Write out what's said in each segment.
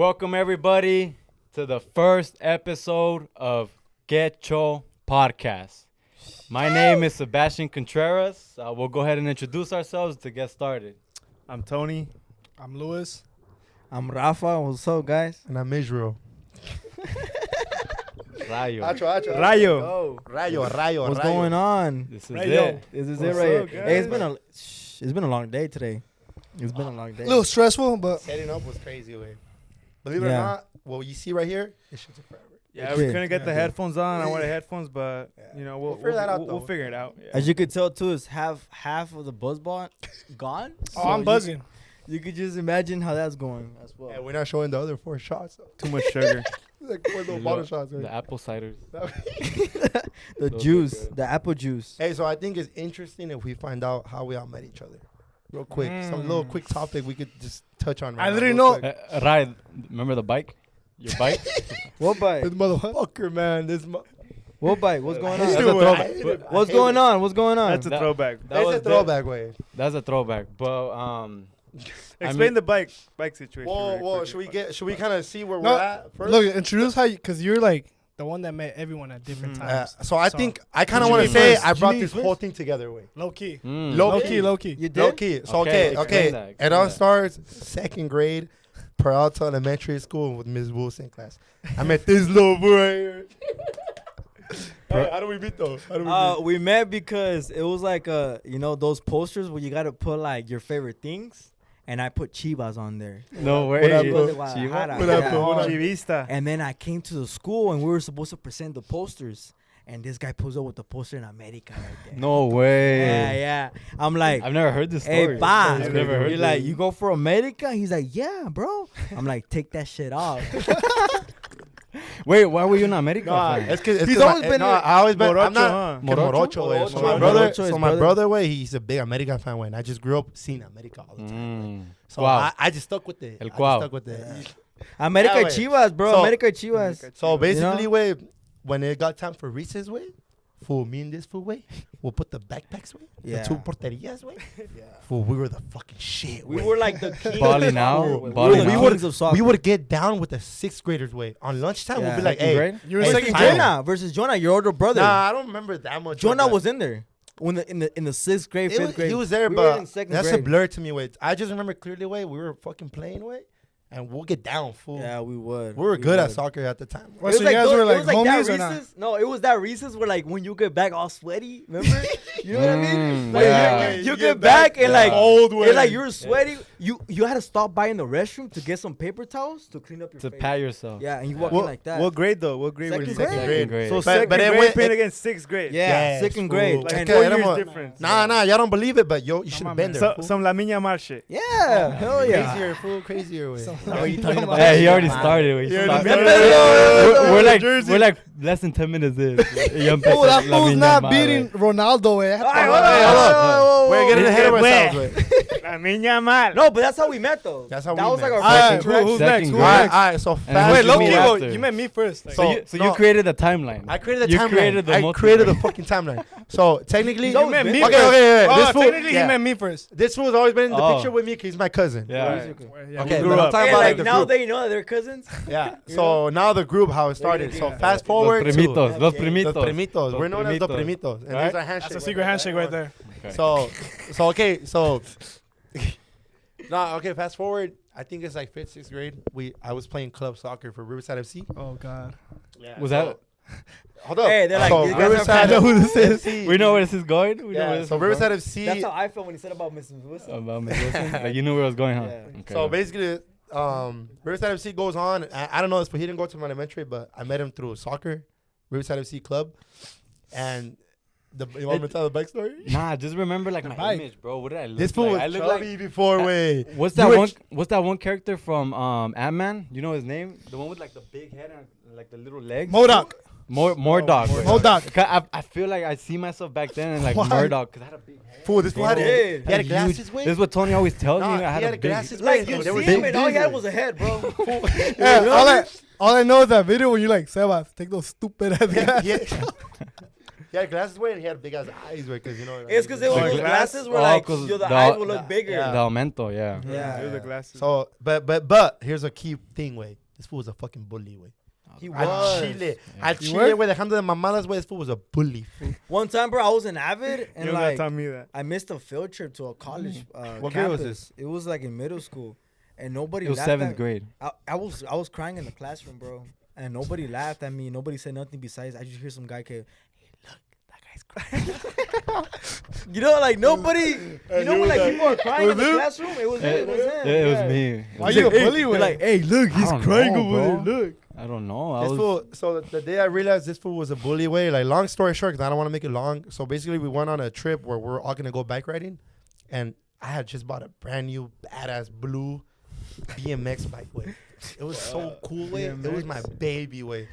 Welcome everybody to the first episode of QShow Podcast. My name is Sebastian Contreras. We'll go ahead and introduce ourselves to get started. I'm Tony. I'm Luis. I'm Rafa. What's up, guys? And I'm Israel. Rayo. Rayo. What's going on? This is Rayo. it. This is What's it right up, here. guys? Hey, it's been a long day today. It's been a long day. A little stressful, but Setting up was crazy, way. Believe it or Yeah. not, what you see right here, it should take forever. Yeah, we Yeah. couldn't get the Yeah. headphones on. I wanted headphones, but you know We'll figure that out, We'll though. figure it out. Yeah. As you could tell too, is half of the buzz ball gone. oh, I'm buzzing. You could just imagine how that's going as well. Yeah, we're not showing the other 4 shots. Too much sugar. Like 4 little bottle shots. Right? The apple ciders. The Those are juice, good. the apple juice. Hey, so I think it's interesting if we find out how we all met each other. Real quick. Some little quick topic we could just touch on right I now, literally real know- quick. Rai, remember the bike? Your bike? What bike? This motherfucker, man. What bike? What's going That's a on? throwback. What's going on? What's going on? That's a That- throwback. That was That's a throwback way. That's a throwback. But Explain the bike situation. Whoa, really whoa. quick. Should we kind of see where No, we're at first? look, introduce how you, because you're like the one that met everyone at different times. So I think I kind of What want you to say mean first? I What you brought mean this first? whole thing together way. Low key. Low key. Low key. You did? Low key. So Okay, okay. explain that, It explain all that. starts 2nd grade, Peralta Elementary School with Ms. Wilson class. I met this little boy right here. Hey, how do we meet though? How do we meet? We met because it was like those posters where you gotta put like your favorite things, and I put Chivas on there. no way. What up, Chivas bro? de Guadalajara. What up, Yeah. bro? What up? Chivista. And then I came to the school and we were supposed to present the posters, and this guy pulls up with the poster in America right there. No way. Yeah. I'm like, I've never heard this hey, story. pa. I've never heard You're this. like, you go for America? He's like, yeah, bro. I'm like, take that shit off. Wait, why were you in America? Nah, fan? it's 'cause He's my- always been no, a- I always been. I'm Morocho, not huh? Morocho way. So Morocho. my brother, Morocho is so my brother. brother way, he's a big American fan way, and I just grew up seeing America all the time. So Wow. I just stuck with it. El I just Cuau. stuck with it. America Yeah, wait. Chivas, bro. So- America Chivas. So basically, You know? way when it got time for recess, way, fool me and this fool way, we'll put the backpacks way, Yeah. the 2 porterias way. Fool, we were the fucking shit. We way. were like the kings. Balling out, We were balling the out. kings of soccer. We would get down with the 6th graders way on lunchtime. Yeah. We'll be like, Second hey, grade? You were Hey, second fine. grade. Jonah versus Jonah, your older brother. nah, I don't remember that much. Jonah but was in there when in the 6th grade, 5th grade. He was there, We were in but 2nd that's grade. a blur to me. Way I just remember clearly way we were fucking playing way, and we'll get down, fool. Yeah, we would. We were good at would. soccer at the time. Well, It was so you guys those- were it like was that homies or not? recess. No, it was that recess where like when you get back all sweaty, remember? You know what I mean? Mm, Like, yeah. you get back and like old and like you were sweaty. You had to stop by in the restroom to get some paper towels to clean up your To face. pat yourself. Yeah, and you walk in What, like that. what grade though? What grade were you Second in? grade. Second grade. So But- second but it grade went- playing it- against 6th grade. Yeah, Yes, 2nd fool. grade. Like Okay, 4 I don't years want- difference. Nah, y'all don't believe it, but you should have been there. So, fool. some La Miña Mar shit. Yeah, hell yeah. Crazier, fool, crazier way. What are you talking about? Yeah, he already started. We Yeah, started. he started. We're like less than 10 minutes in. Ya empezó Oh, that la fool's Miña not Mar, beating Ronaldo, eh. Ay, hold on. We're getting It's ahead of que ourselves, fue. way. La Miña Mar. No, but that's how we met though. That's how that we was met. like our Alright, first who's interaction. next? Who's grade. All right, next? all right, so And fast. Wait, low low me key, after. you met me first. Like, So you created the timeline. I created the You timeline. created the I multiverse. created the fucking timeline. So technically, You met me okay, first. okay. oh, This fool, technically, yeah. you met me first. This fool's always been in the Oh. picture with me because he's my cousin. Yeah. Right. Yeah, Okay, we but grew I'm up. talking Hey, about like the now group. they know that they're cousins. Yeah. So now the group how it started. So fast forward Los to primitos. Los Okay. primitos. the primitos. Los We're known as the primitos. primitos. And Right? there's a handshake. That's a right secret there. handshake right there. Okay. So okay, so okay. Fast forward. I think it's like 5th, 6th grade. I was playing club soccer for Riverside FC. Oh, God. Yeah. Was that? Hold up. Hey, they're like, so these guys are Riverside fans. who this is. FC. We know where this is going. We know where Yeah. this So is Riverside going. FC. That's how I felt when he said about Mrs. Wilson. About Miss Wilson? Like you knew where it was going, huh? Yeah. Okay. So basically, Riverside FC goes on. I don't know this, but he didn't go to my elementary, but I met him through soccer, Riverside FC club, and you want me to tell the backstory? Nah, just remember like my bike. image, bro. What did I look This fool like? was I look chubby like. before way. What's You that were one? What's that one character from Ant-Man? You know his name? The one with like the big head and like the little legs. Modoc. Murdoch. Modoc. I feel like I see myself back then and like Why? Murdoch because I had a big head. Fool, this fool had, He he did. had glasses, way. This is what Tony always tells Nah, me. I he had had a big glasses. Like back you then. see They were him big, and all he had big, was a head, bro. Yeah, all I know is that video when you like, Sebas, take those stupid ass glasses. Yeah. He had glasses way and he had big ass eyes way because like, It's because the Like glasses were Oh, like, 'cause the the- eyes would look bigger. The aumento, yeah. Yeah. Those are the glasses. So, but here's a key thing way. This fool was a fucking bully way. He At was. Chile, at You Chile, were? where dejando de mamadas, way. This fool was a bully. Fool. One time, bro, I was in Avid You and don't gotta like tell me that. I missed a field trip to a college What grade was campus. It was like in middle school, and nobody. It was laughed 7th at- grade. I was crying in the classroom, bro, and nobody laughed at me. Nobody said nothing besides I just hear some guy say, "Hey, look, that guy's crying." You know, like nobody. You know when like people are crying in the classroom? It was him. It was me. Why you a bully with? Like, hey, look, he's I don't crying know, over bro. there. Look. I don't know. I This was fool. So the day I realized this fool was a bully way. Like long story short, because I don't want to make it long. So basically, we went on a trip where we're all gonna go bike riding, and I had just bought a brand new badass blue BMX bike way. It was so cool way. It was my baby way.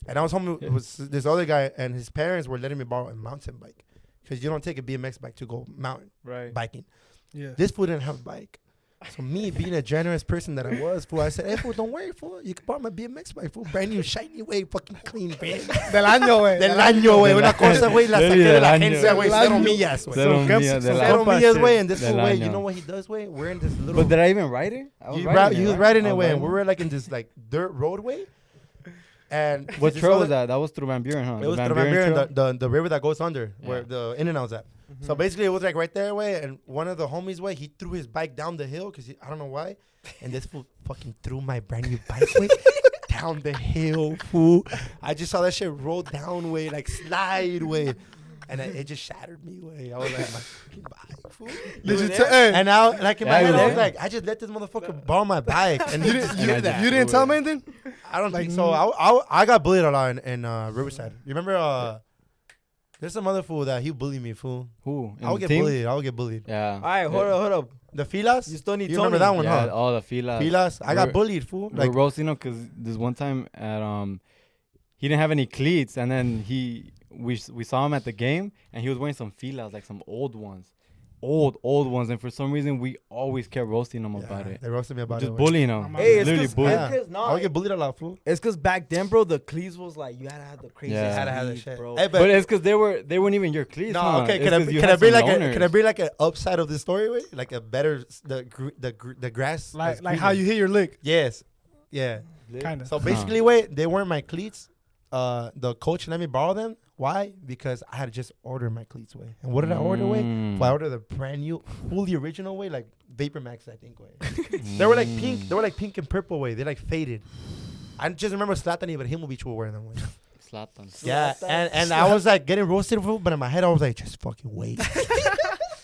And I was home with this other guy, and his parents were letting me borrow a mountain bike because you don't take a BMX bike to go mountain Right. biking. Yeah. This fool didn't have a bike. So me being a generous person that I was, fool, I said, hey, fool, don't worry, fool. You can borrow my BMX bike, fool. Brand new, shiny way, fucking clean, man. Del año, güey. Del año, güey. Una cosa, güey, la saqué de la Del año. agencia, güey. Del 0 año. millas, güey. Cero Cero millas del del Cero año. millas, güey. And this Del fool, way, año. you know what he does, way? We're in this little... But did I even ride it? I was He riding it, was right? riding I it, was way, and riding we were it. like in this like dirt roadway. And What this trail other- was that? That was through Van Buren, huh? It was The through Van Buren, the river that goes under where Yeah. the In-N-Out's at. So basically, it was like right there, way, and one of the homies, way, he threw his bike down the hill because I don't know why, and this fool fucking threw my brand new bike, way, down the hill, fool. I just saw that shit roll down, way, like slide, way, and it just shattered me, way. I was like, my fucking bike, fool. Did you tell? Hey, And now, like in my Yeah, head, you I was there? like, I just let this motherfucker borrow my bike, and you he didn't, just you, did that. you didn't tell him anything? I don't Like, think so. I got bullied a lot in Riverside. You remember? There's some other fool that he bullied me, fool. Who? In I would the get team? bullied. I would get bullied. Yeah. All right, hold up. The Filas? You still need You Tony. remember that one, Yeah, huh? all the filas. Filas? I got We're- bullied, fool. We're Like, roasting him because this one time at he didn't have any cleats, and then we saw him at the game, and he was wearing some filas, like some old ones, and for some reason we always kept roasting him about it, they roasted me about just it. bullying him. Hey, it's literally 'cause- bullying. Yeah. It's 'cause, I would get bullied a lot, fool. It's because back then, bro, the cleats was like you had to have the crazy. Yeah. Had to have that sleeves, shit. bro. Hey, But it's because they weren't even your cleats. no, huh? okay. It's Can I 'cause you can I had bring some like loners. can I bring like an upside of the story, way? Like a better the grass. Like, is like how greener. you hit your lick, Yes. Yeah. kind of. So basically, wait, they weren't my cleats. The coach let me borrow them. Why? Because I had just ordered my cleats, way. And what did I order, way? Mm. Well, I ordered the brand new, fully original way, like Vapor Max, I think, way. They were like pink. They were like pink and purple, way. They like faded. I just remember Zlatan and Ibrahimovic were wearing them, way. Zlatan. Yeah, and I was like getting roasted, fool, but in my head I was like, just fucking wait.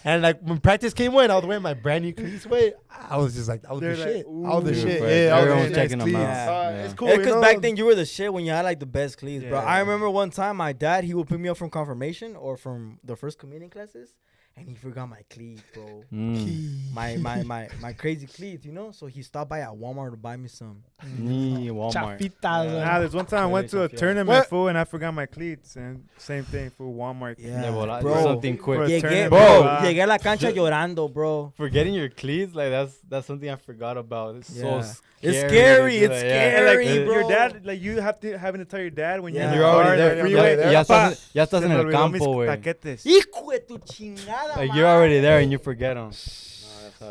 And like when practice came away and I was wearing my brand new cleats, way, I was just like, I was the They're like, shit. I was the ooh. shit. Right. Yeah, I was Everyone the was shit. checking them out. Yeah. It's cool. Yeah, you because know? back then you were the shit when you had like the best cleats, bro. Yeah. I remember one time my dad, he would pick me up from confirmation or from the first communion classes, and he forgot my cleats, bro. Mm. my crazy cleats, you know. So he stopped by at Walmart to buy me some. Walmart. Chapitas. Nah, there's one time I went to a Yeah. tournament, What? fool, and I forgot my cleats. And same thing for Walmart. De volada, bro. something quick. For a Llegué, tournament, bro. bro. Llegué a la cancha llorando, bro. Forgetting your cleats, like that's something I forgot about. It's Yeah. so scary. It's scary. to do It's that, yeah. And like scary, bro. your dad, like you having to tell your dad when Yeah. you're in You're the car, already there. like, you're Ya, already there. ya "Pa, estás se en me el olvidó mis campo, güey. paquetes." Hijo de tu chingada, Like madre. you're already there and you forget them.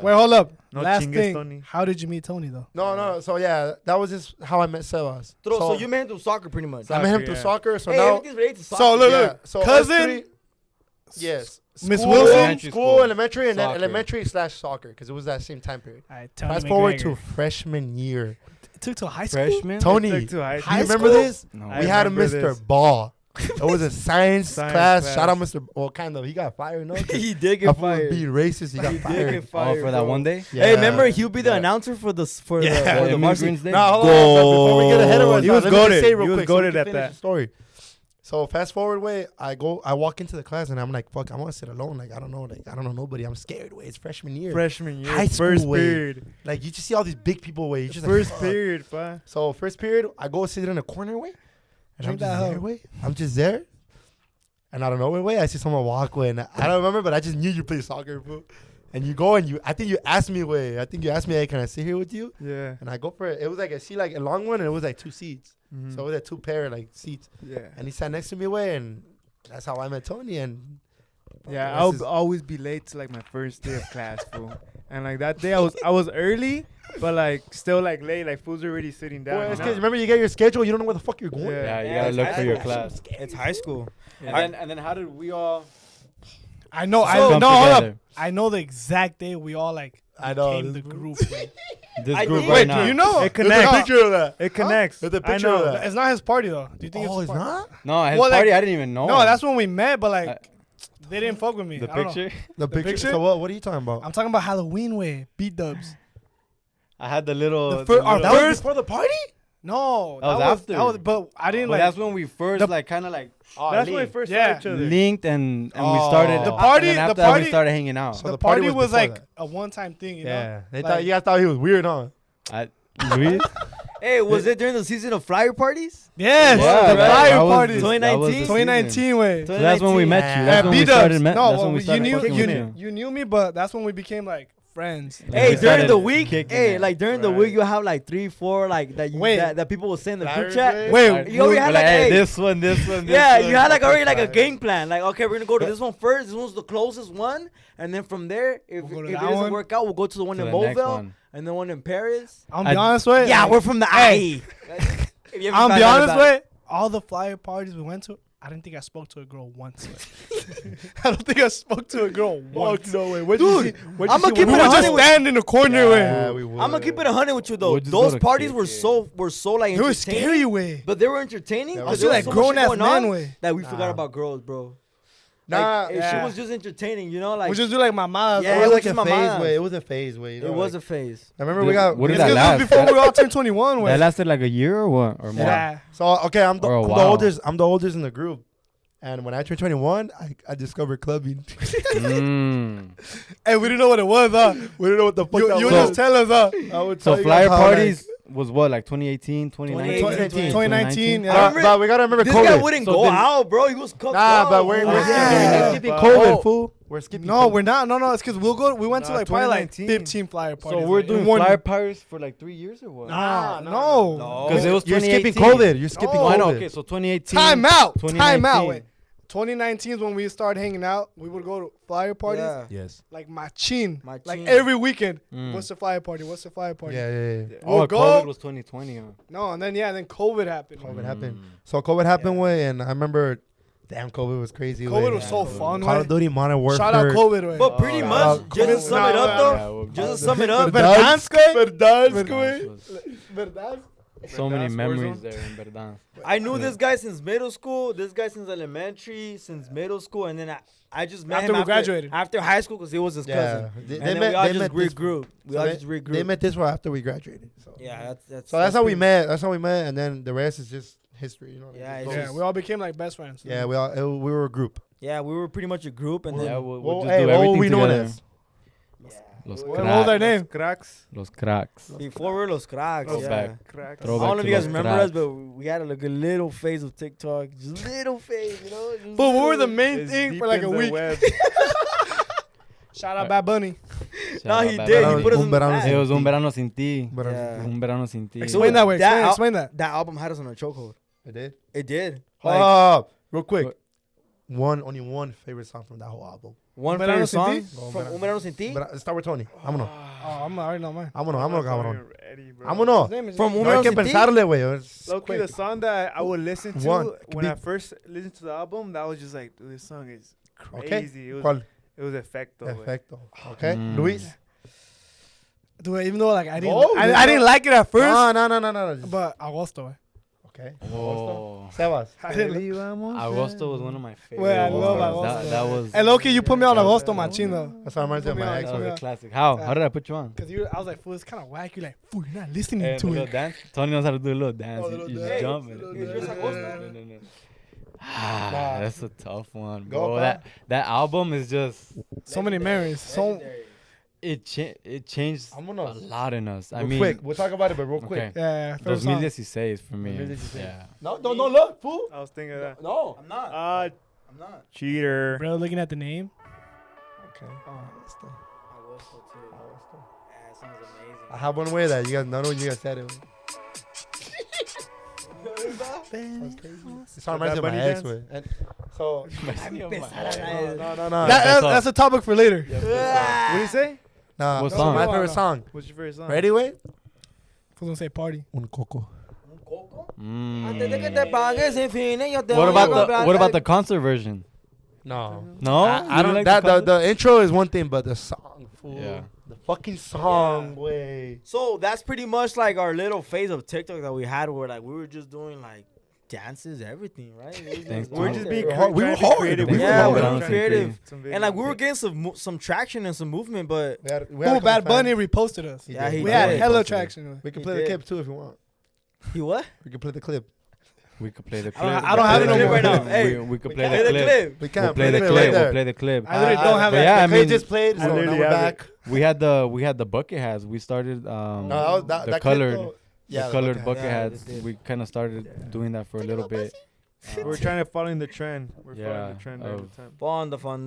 Wait, hold up. No Last chingues, thing. Tony. How did you meet Tony though? No. So yeah, that was just how I met Sebas. So you met him through soccer, pretty much. I met him Soccer, through yeah. soccer. So Hey, now, everything's related to soccer. So look, yeah, look. so Cousin? us three- yes, Miss School, Wilson? Elementary school, school. elementary, and then Soccer. elementary/soccer because it was that same time period. All right, Tony Fast forward to McGregor. freshman year. It took to high school. Freshman? Tony, Took do to high you High remember school? this? No. I We had a remember Mr. this. Ball. It was a science Science class. class. Shout out Mr. Well, kind of. He got fired, no? he did I get was being fired. racist. He got He did fired. get fired. Oh, for that bro. one day? Yeah. Hey, remember he'll be the Yeah. announcer for the Yeah. the varsity. Immigrants Day? No, hold on. So before we get ahead of us, He was let me just goated. say real He was quick so we goated can at finish that. the story. So fast forward, way I walk into the class and I'm like, fuck, I want to sit alone. Like I don't know nobody. I'm scared. Way it's freshman year. Freshman year, High school first way. period. Like you just see all these big people. Way you just First like, period, pa. So first period, I go sit in a corner way, and Drink I'm that just there hoe. way. I'm just there, and I don't know way. I see someone walk way, and I don't remember, but I just knew you play soccer, bro. And you go and I think you asked me way. I think you asked me, hey, can I sit here with you? Yeah. And I go for it. It was like like a long one, and it was like 2 seats. Mhm. So it was like 2 pair like seats. Yeah. And he sat next to me way, and That's how I met Tony. And Yeah, This I'll is- always be late to like my first day of class, fool. And like that day, I was early, but like still like late. Like fools are already sitting down. Boy, you it's know? 'cause remember you get your schedule, you don't know where the fuck you're going. Yeah. Yeah, you Yeah, gotta it's look high for your school. class. It's high school. And then how did we all I know. come no, hold up. together? I know the exact day we all like I know, became this the bro. group. Like, This I group think- right wait, now? you know? It connects. There's a picture of that. It connects. There's a I picture know. of that. It's not his party though. Do you think Oh, it's it's his party? not? No, his Well, like- party I didn't even know. No, that's when we met, but like Uh, they didn't fuck with me. the I don't know. picture. The picture? picture? So what are you talking about? I'm talking about Halloween way, beat dubs. I had the little. The fir- our little- That first- was before the party? No, That was after. but I didn't but like that's when we first the- like kind of like That's when we first Yeah. saw each other. linked and we Oh. started. The party- And then the after that, party- we started hanging out. So the the party party was was before like that. a one-time thing, you know? Yeah. They Like- thought you guys thought he was weird, huh? Luis. Hey, was it during the season of flyer parties? Yes, Yeah, the that- flyer that was parties. the- that was the 2019? season. 2019 way. So that's when we met you. Yeah. That's when we B-dubs. started. No, That's well, when we you started knew fucking with you. you knew me, but that's when we became like friends. Like, Hey, we during started the week, kicking hey, it. like during the Right. week, you have like 3, 4, like that you Wait. that people will send in the group Flyers, chat. right? Wait, Like, You already had like, hey, hey, this one, this one. yeah, one. you had like already like a Flyers. game plan. Like, okay, we're gonna go to this one first. This one's the closest one, and then from there, if, We'll go to if it that doesn't one. work out, we'll go to the one To in the next Beauville one. and the one in Paris. I'm I- be honest with. Yeah, like, we're from the Hey. IE. If you ever I'm found be out honest about it. with. All the flyer parties we went to, I didn't think I spoke to a girl once. I don't think I spoke to a girl once. no way. Dude, I'ma keep we it would 100 just with- stand in the corner Yeah, way. we would. I'm gonna keep it 100 with you though. We'll just go Those to parties kick were it. so like They were entertaining, scary way. but they were entertaining. Yeah, 'cause we there was was like so much grown-ass shit going on man way. that we forgot Nah. about girls, bro. Nah, Like, yeah. she was just entertaining, you know, like We just do like my mom. Yeah, it it was was like just a my phase mom's. way. It was a phase way. You know, it was like, a phase. I remember we got. What did It's that 'cause last? this was before we all turned 21 way. That lasted like a year or what or more. Yeah. So okay, I'm the, Or a I'm the while. oldest. I'm the oldest in the group, and when I turned 21, I discovered clubbing. Mm. Hey, we didn't know what it was, huh? we didn't know what the fuck You that would was. just tell us, huh? I would So tell you flyer guys how, like- parties was what, like 2018, 2019? 2019, yeah. I remember- But we gotta remember This COVID. guy wouldn't So go then- out, bro. He was cooked Nah, out. but we're Yeah. skipping But- COVID, Oh. fool. We're skipping. No, COVID. we're not. No, it's because we went to Nah, like probably like 2019. 15 flyer parties. So we're like, in doing one- flyer parties for like 3 years or what? Nah, No, no. no. Because it was You're skipping 2018. COVID. You're skipping No. Oh, I COVID. know. Okay, so 2018. Time out. Time 2019. out. Wait. 2019 is when we started hanging out. We would go to flyer parties. Yeah. Yes. Like machine. Machine. Like every weekend. Mm. What's the flyer party? What's the flyer party? Yeah. Oh, We'll go. COVID was 2020. Huh? No, and then then COVID happened. COVID happened. So COVID happened way, and I remember, damn, COVID was crazy. COVID way. was so fun. Call way. of Duty Modern Warfare. Shout out COVID. Way. But pretty Oh, much, yeah. just to sum it up though, Yeah, just to sum it up, Verdansk, way. Verdansk was Verdansk. so many Verdansk memories Warzone. there in Verdansk. I knew this guy since middle school, this guy since elementary, since middle school, and then I just met After him we graduated. after high school because he was his Yeah. cousin. They And then met- we all they just met this- regrouped. We so all they- just regrouped. They met this one after we graduated. So. Yeah, that's So that's how we pretty- met. That's how we met, and then the rest is just history. You know. Yeah, Like, it's Yeah, just- we all became like best friends. yeah. We were a group. Yeah, we were pretty much a group, and then Yeah, we'll Well, just hey, do what were everything we known together. as? Los What was our cracks. name? Cracks. Los cracks. before we were los cracks. Go Yeah. back. Cracks. I Throwback don't know if to you guys Los remember Cracks. us, but we had like a little phase of TikTok, just little phase, you know. just But we were the little- main It's thing deep for like in a the week. web. Shout out Bad Bunny. Shout No, out he Bad did. Bunny. He put us Un in the verano back. It was Un Verano Sin Ti. But Yeah. Un Verano Sin Ti. Explain that way. That Explain that. That album had us on a chokehold. I did. It did. Real quick. What? Only one favorite song from that whole album. One Un Verano favorite Sin song Ti? from Un Verano Sin Ti. But start with Tony. Vámonos. Oh, I'm already know mine. Vámonos. I'm not Vámonos. ready, bro. Vámonos. His name is From No Un hay Verano que Sin Ti. pensarle, güey. It's Low-key, quick. the song that I would listen to One. when Be- I first listened to the album, that was just like, dude, this song is Okay. crazy. ¿Cuál? It was Effecto. güey. Perfecto. Okay. Mm. Luis. Dude, even though like I didn't, Oh, I didn't like it at first, No. but Agosto. Okay. Oh. Sebas. I didn't. Agosto was one of my favorites. Well, I love That, Agosto. that was. And Loki, you put me on Yeah. Agosto, machín though. That's what reminds me of Put me my on- ex. That was Yeah. a classic. How did I put you on? Cause I was like, fool, it's kind of whack. You're like, fool, you're not listening And the to little it. dance. Tony knows how to do a little dance. Oh, You little just dance. jump in it. Little No, dance. no. Ah, Nah. that's a tough one, Go, bro. pa. That album is just So many memories. So it changed Vámonos. a lot in us. I Real mean, quick. We'll talk about it, but real quick. okay. yeah, first song. 2016 for me. 2016. Yeah. No, don't look, fool. I was thinking of that. No. I'm not. I'm not. Cheater. Bro, looking at the name. Okay. Agosto too. Yeah, it sounds amazing. I have one way that you guys, none of you guys said it. It's how reminds me of my Bunny ex, dance? way. And So no. That's a topic for later. What do you say? Nah, What so song? my favorite song. What's your favorite song? Ready, wait? Who's gonna say party? Un coco. Antes de que te pagues, en fin, yo te What voy a about comprar the concert version? No. No, I don't. The intro is one thing, but the song, fool. Yeah. The fucking song, way. So that's pretty much like our little phase of TikTok that we had, where like we were just doing like dances, everything, right? Thanks We're to- just being We were trying to be hard. creative. We with were Yeah, some we hard. were creative. some And like we were videos. getting some traction and some movement, but We had a Ooh, couple Bad Bunny fans. reposted us. yeah, he We had did. hella traction. We can He play the did. clip too if you want. He what? We can play the clip. We could play the I clip. don't- I don't have it no more. right now. Hey, we could we play can't the Play the clip. clip. We can't We'll play the it clip. right We'll there. play the clip. I literally don't have But that. yeah, I The clip mean, just played, I so now literally we're have back. we had the bucket hats. We started No, that was the that colored clip, though. Yeah, the colored bucket bucket Yeah, hats. they did. We kind of started doing that for a little bit. We're trying to follow the trend. We're Yeah, following the trend every of- time. Fonda. Hacho,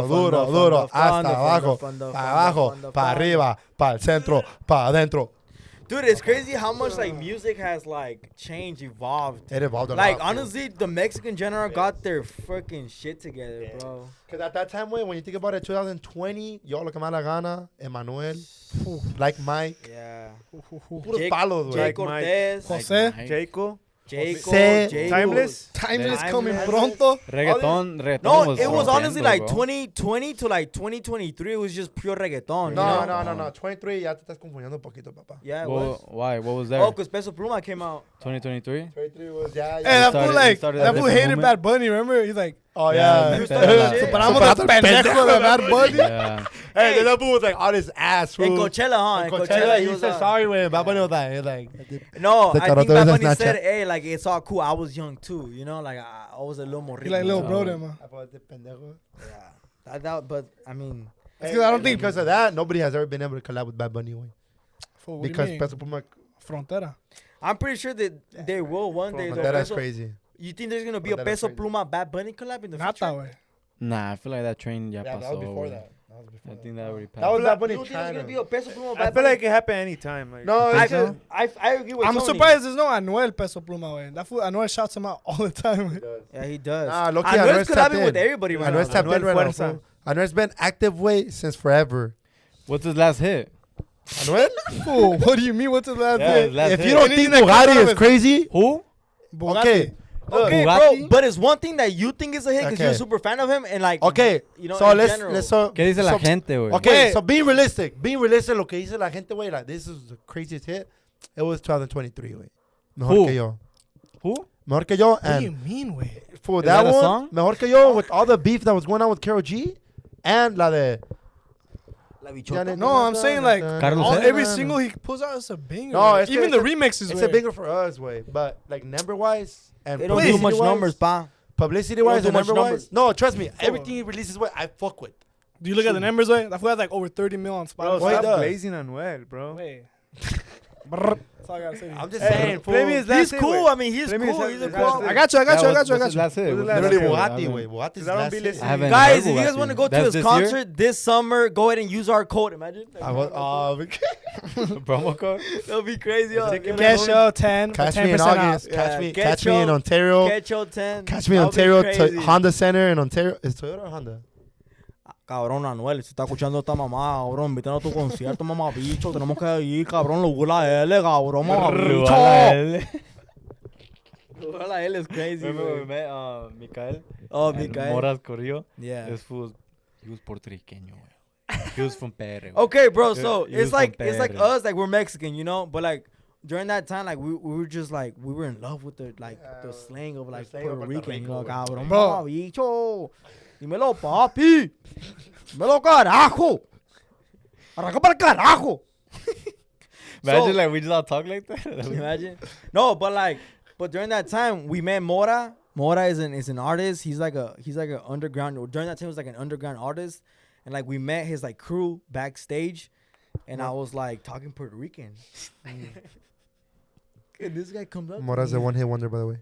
duro, hasta abajo, para abajo, para arriba, para el centro, para adentro. Dude, it's crazy how much like music has like changed, evolved. It evolved a Like lot. honestly, the Mexican genre got their freaking shit together, bro. Because at that time, when you think about it, 2020, Yo Lo Que Me Da La Gana, Emmanuel, Like Mike, Yeah. puros Jake- palos, Jay güey. Cortez, Jose. Jaco. Jose. Timeless. Timeless Timeless. coming pronto. Reggaeton No, was it was honestly rompiendo, like bro. 2020 to like 2023. It was just pure reggaeton. you No, know? no. 23, ya te estás confundiendo un poquito, papá. Yeah, it Well, was. why? What was there? Oh, because Peso Pluma came out. 2023. 23 was, ya. Hey, that started- fool like started that a fool different hated movement. Bad Bunny. Remember? He's like, Oh, Yeah, yeah. you started shit. superamos los pendejos de Bad Bunny. Yeah. Hey, then that fool was like on his ass, In fool. Coachella, huh? In In Coachella, Coachella, he was said on. sorry when Bad Bunny was like, No, Te I caro think otra Bad vez a Bunny said, Snapchat. hey, like, it's all cool. I was young too, you know? Like, I was a little more He like little Oh. bro them. Huh? Yeah. But, I mean, It's 'cause I don't think because of that, nobody has ever been able to collab with Bad Bunny, güey. Fool, what do you Because mean? Peso Pluma, Frontera. I'm pretty sure that they will one day. though. that's Peso- crazy. You think there's going to be a That is Peso crazy. Pluma Bad Bunny collab in the Nata, future? güey. Nah, I feel like that train ya Yeah, pasó. that was before güey. that. That was before I that. think that already passed. That was Bad You Bunny don't think there's trying going to be to. a Peso Pluma I Bad feel Bunny? like it happen anytime. Like, No, I, it's just. I agree with I'm Tony. surprised there's no Anuel Peso Pluma, güey. That fool Anuel shouts him out all the time. güey. Yeah, he does. Nah, low-key, Anuel's Anuel's tapped collabing with in. everybody right Anuel's now. tapped in Anuel right now, Fuerza. fool. Anuel's been active way since forever. What's his last hit? Anuel? Fool, what do you mean? What's his last Yeah, name? his last If hit. you don't think Bugatti is crazy, Who? Bugatti. okay. Okay, Bugatti? bro, but it's one thing that you think is a hit because you're a Okay. super fan of him and like, Okay, you know, so in let's general. so ¿Qué dice la so- gente, güey? Okay, Wait. so being realistic, lo que dice la gente, güey, like this is the craziest hit. It was 2023, güey. Mejor Who? que yo. Who? Mejor que yo, What do you and mean, güey? for Is that that a one, song? Mejor que yo, with all the beef that was going on with Karol G, and la de. La bichota. No, I'm saying like Carlos all, Sainz? every single he pulls out is a banger. No, güey. it's even a- the remixes. It's güey. a banger for us, way, but like number wise and They don't do much publicity-wise- numbers, pa. Publicity They wise don't and do much number wise. numbers. No, trust me, everything he releases, what I fuck with. Do you look at the numbers, way? That fool has like over 30 mil on Bro, Spotify. Why stop does? blazing on well, bro. Wait. Brr. That's all I gotta say. I'm just Hey, saying, play fool. me his He's last hit, cool. güey. I mean, he's Let me cool. say- He's a that's cool. it. I got you. Yeah, what's his last hit? What's What's his his last Literally hit? hit? Bugatti, I haven't- way. Bugatti's I don't last be hit. listening. I haven't Guys, heard if you guys Bugatti. want to go to That's his this concert this summer, go ahead and use our code. Imagine. I was, Promo code? That'll be crazy. huh? Get show 10 for catch me in 10% off. August. Yeah, Catch me in Ontario. Catch your 10. Catch me in That'll be Ontario, crazy. Honda Center in Ontario. Is Toyota or Honda? Cabrón, Anuel, si está escuchando esta mamá, cabrón, invítame a tu concierto, mamá, bicho. Tenemos que ir, cabrón, lo la L, cabrón, mamá, bicho. La L is crazy, Remember we güey. met Mikael? Oh, And Mikael. Moras Corrillo. Yeah. This fool, he was puertorriqueño, güey. He was from PR, güey. Okay, bro. So He it's was like from it's like PR. us, like we're Mexican, you know. But like during that time, like we were just like we were in love with the like the slang of like slang of Puerto Puerto Rican, you know, Rico, cabrón, Bro. mamá, bicho. Dímelo, papi. Dímelo, carajo. Arranca para el carajo. Imagine So- like we just all talk like that. Imagine. No, but during that time we met Mora. Mora is an artist. He's like a underground. During that time, he was like an underground artist, and like we met his like crew backstage, and I was like talking Puerto Rican. And this guy comes up. Mora's to a me. one hit wonder, by the way.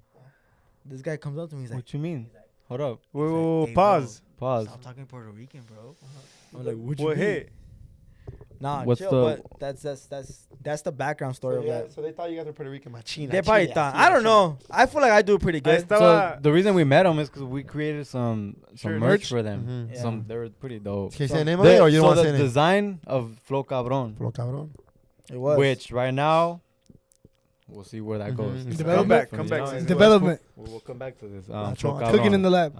This guy comes up to me. He's like, What you mean? Hold up. Whoa, Hey, pause. Pause. "Stop talking Puerto Rican, bro." I'm like, "What you What mean?" hit? Nah, What's chill. the- But that's the background story of that. So they thought you guys were Puerto Rican machina. They probably thought. I don't know. I feel like I do pretty good. So the reason we met them is because we created some Sure, merch merch. for them. Mhm. Some they were pretty dope. Can you say the name of it or you don't so want to the say the name? design of Flo Cabron, Flo cabrón. It was. which right now we'll see where that goes. Mhm. It's Development. Come you back, know, come back. Development. We'll come back to this. Watch Flo on. Cabron. Cooking in the lab.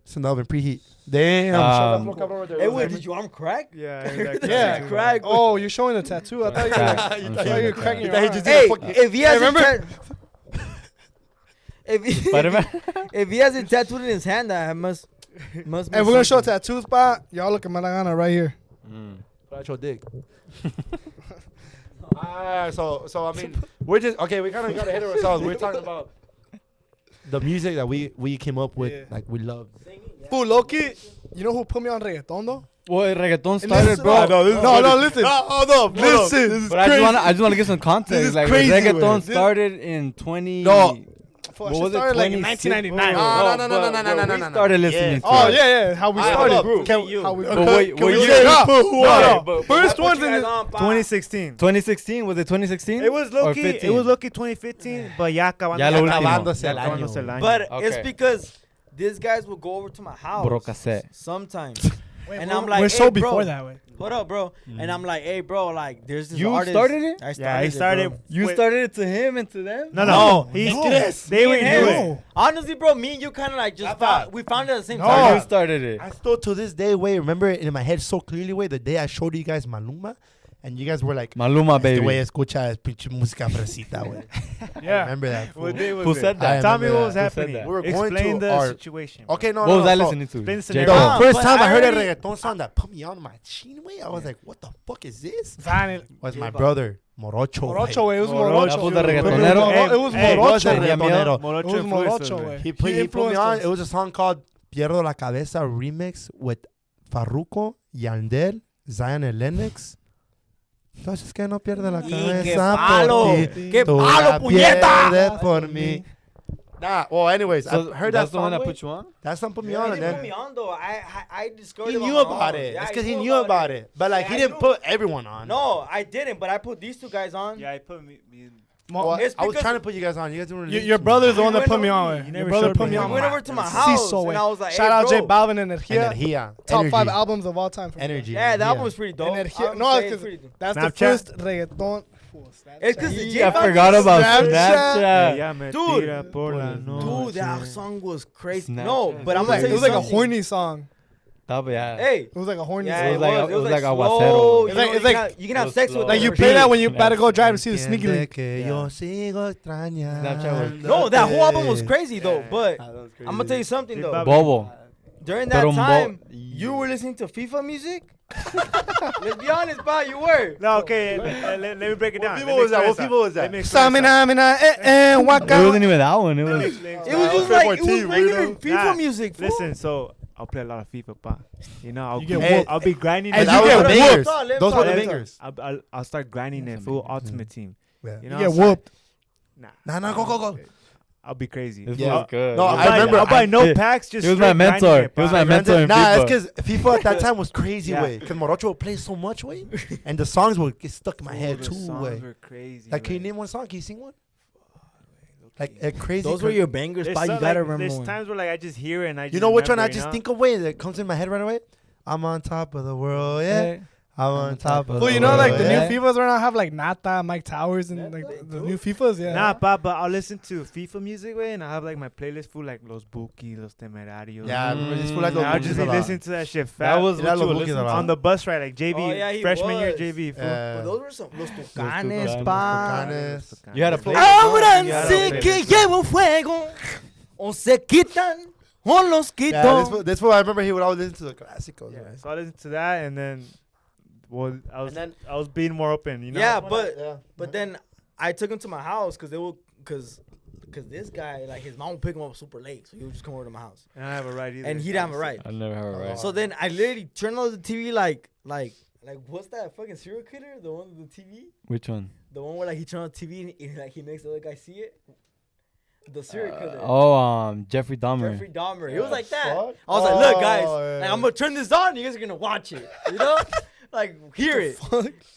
It's in the oven, preheat. Damn. Um, Hey, wait, did you arm crack? Yeah, exactly. Yeah. Crack. Oh, you're showing the tattoo. I thought you Crack. were. I'm I showing thought you the were cracking crack. your He arm. just Hey, fucking- if he has remember? Spider-Man. if he has it tattooed in his hand, that must. Hey, we're gonna show a tattoo spot. Y'all look at Malagana right here. Mm. That's your dick. So I mean, we're just okay. We kind of got ahead of ourselves. We're talking about the music that we came up with. Yeah. Like we love. Fool, Loki. You know who put me on reggaeton though? Well, reggaeton Listen, started, bro. No, listen. Hold up, Listen. But I just want to give some This context. is Like crazy, reggaeton man. started in 20. No. Fool, What shit was it, started like in 26? 1999. No, we started listening to Oh it. yeah. How we Alright, started. hold up. Can- How we But wait, Can what we year? say No, who no, won? no. First one's in the 2016. 2016? Was it 2016? It was Or Loki. 15? It was Loki 2015, but ya acabando. Ya lo último. Acabándose el Acabándose el año. año. But Okay. it's because these guys will go over to my house Bro cassette. sometimes. Wait, And we're- I'm like, we're hey, so bro. before that way. Hold up, bro. And I'm like, hey, bro, like, there's this You artist. started it? I started Yeah, he it, started. bro. You Wait. started it to him and to them? No. He No. They were Me and knew him. it. Honestly, bro, me and you kind of like just found, we found it at the same No. time. You started it. I still to this day, remember it in my head so clearly, the day I showed you guys Maluma, and you guys were like, Maluma, este güey baby. escucha es pinche música fresita, güey. I Yeah. remember that. Fool. What day was Who it? said that? Tell me remember what was that. Who said happening. that? We were going Explain to the our- situation. Okay, no, What no, was I so- listening to? Explain the J. scenario. Cole. No, first but time I I heard a already- reggaeton song that put me on my chin, way, I was like, what the fuck is this? Vanilla. Was my J-Balvin. brother, Morocho. Morocho, way. It was Morocho. That Morocho. was the It was reggaetonero? Moro- It was Hey, was Morocho. el Tenía miedo. Morocho It was influenced Morocho, us, way. He put me influenced on. us. It was a song called Pierdo la Cabeza remix with Farruko, Yandel, Zion and Lennox. Entonces que no pierde la Y cabeza qué palo, por ti. qué Tú palo, la puñeta. pierdes por mí. Nah, well, anyways, So I heard that's that the one song. that Wait. put you on? That song put me He on, and didn't put me then on, though. I discovered he it on knew my about own. it. Yeah, It's because he knew about it. But like, Yeah, he I didn't knew. put everyone on. No, I didn't, but I put these two guys on. Yeah, I put me. Well, It's I was because- trying to put you guys on. You guys didn't. Your brother's the one that went put me over- on. you Way. Your never brother showed put me. me We on. We went my- over to my CISO house, way. and I was like, Shout hey, out bro. J Balvin and Energia. Energia. Top Energy. 5 albums of all time. for me. Energy. Yeah, that Energia. one was pretty dope. Energia. I'm No, saying it's 'cause pretty dope. that's the Snapchat? first reggaeton. Fool, It's 'cause the Snapchat. J I Balvin forgot about Snapchat. Snapchat. Ella me Dude. tira por la noche. Dude, that song was crazy. Snapchat. No, but It I'm was like, gonna it was tell like you a something. horny song. Yeah. Hey, It was like a horny yeah, song. It was like it was like aguacero. slow. It's You like- know, it's you like- can have it was sex with slow. Like you your play beat. that when you Yeah. about to go drive and see the sneaky Entiende link. que Yeah. yo sigo extrañando. Snapchat was- No, that whole album was crazy though. Yeah. But Ah, that was I'm gonna tell you something J though. Balvin. Bobo. During that Pero un bo- time, you were listening to FIFA music. Let's be honest, pal, you were. No, okay. Let me break it down. people was that? What people was that? Let me explain Samina, mina, It waka. wasn't even that one. It Let me was. explain It was just Fair like point it was to you, regular weirdo. FIFA Nah, music. fool. Listen, so I'll play a lot of FIFA, pa. You know, I'll You get be- whooped. I'll be grinding. And it. That you was get the whooped. bangers. Let him Those talk, were the let him bangers. I'll start grinding it full Ultimate Team. Yeah. You know, You I'll get start- whooped. Nah, Nah, go. I'll be crazy. This Yeah. was good. No, I'll I buy- remember- I'll buy no I- packs. Just he was my straight grinding mentor. it, He was pa. my mentor in Nah, FIFA. it's because FIFA at that time was crazy, Yeah. way. Because Morocho would play so much, way. And the songs would get stuck in my head, The too, songs way. were crazy. Like, can you man. name one song? Can you sing one? Like, a crazy. Those were your bangers, There's pal. You some, gotta like, remember There's one. times where like I just hear it and I just You know which one I remember, just you know? think of, way, that comes in my head right away? I'm on top of the world, yeah. I'm on top of Well, the you know, world, like the yeah. new FIFAs right now have like Nata, Mike Towers, and like the new FIFAs. Yeah. Nah, but I'll listen to FIFA music, way, and I have like my playlist full like Los Buki, Los Temerarios. Yeah, I remember this fool like And those I'll just movies be a lot. listening to that shit. That was Yeah, what you Los were Bukis listening a to. lot. on the bus ride, like JV, Oh, yeah, he freshman year was. JV. Fool. Yeah. But those were some Los Tucanes, Tucanes, pa. Tucanes. You had to play. Ahora You gotta sé play que this. llevo fuego, o se quitan, o los Yeah, quito. this fool, I remember he would always listen to the classicals. Yeah, right? so I listened to that, and then, well, And then- I was being more open, you know. Yeah, but Yeah. but then I took him to my house because this guy, like, his mom would pick him up super late, so he would just come over to my house, And I have a ride either. and he didn't have a ride. I never heard right. So then I literally turned on the TV like what's that fucking serial killer? The one with the TV, Which one? the one where like he turned on the TV and like he makes the other guy see it. The serial killer. Jeffrey Dahmer. Jeffrey Dahmer. He was like that. Fuck. I was like, look, guys, Oh, yeah. like, I'm gonna turn this on. You guys are gonna watch it. You know? like hear it.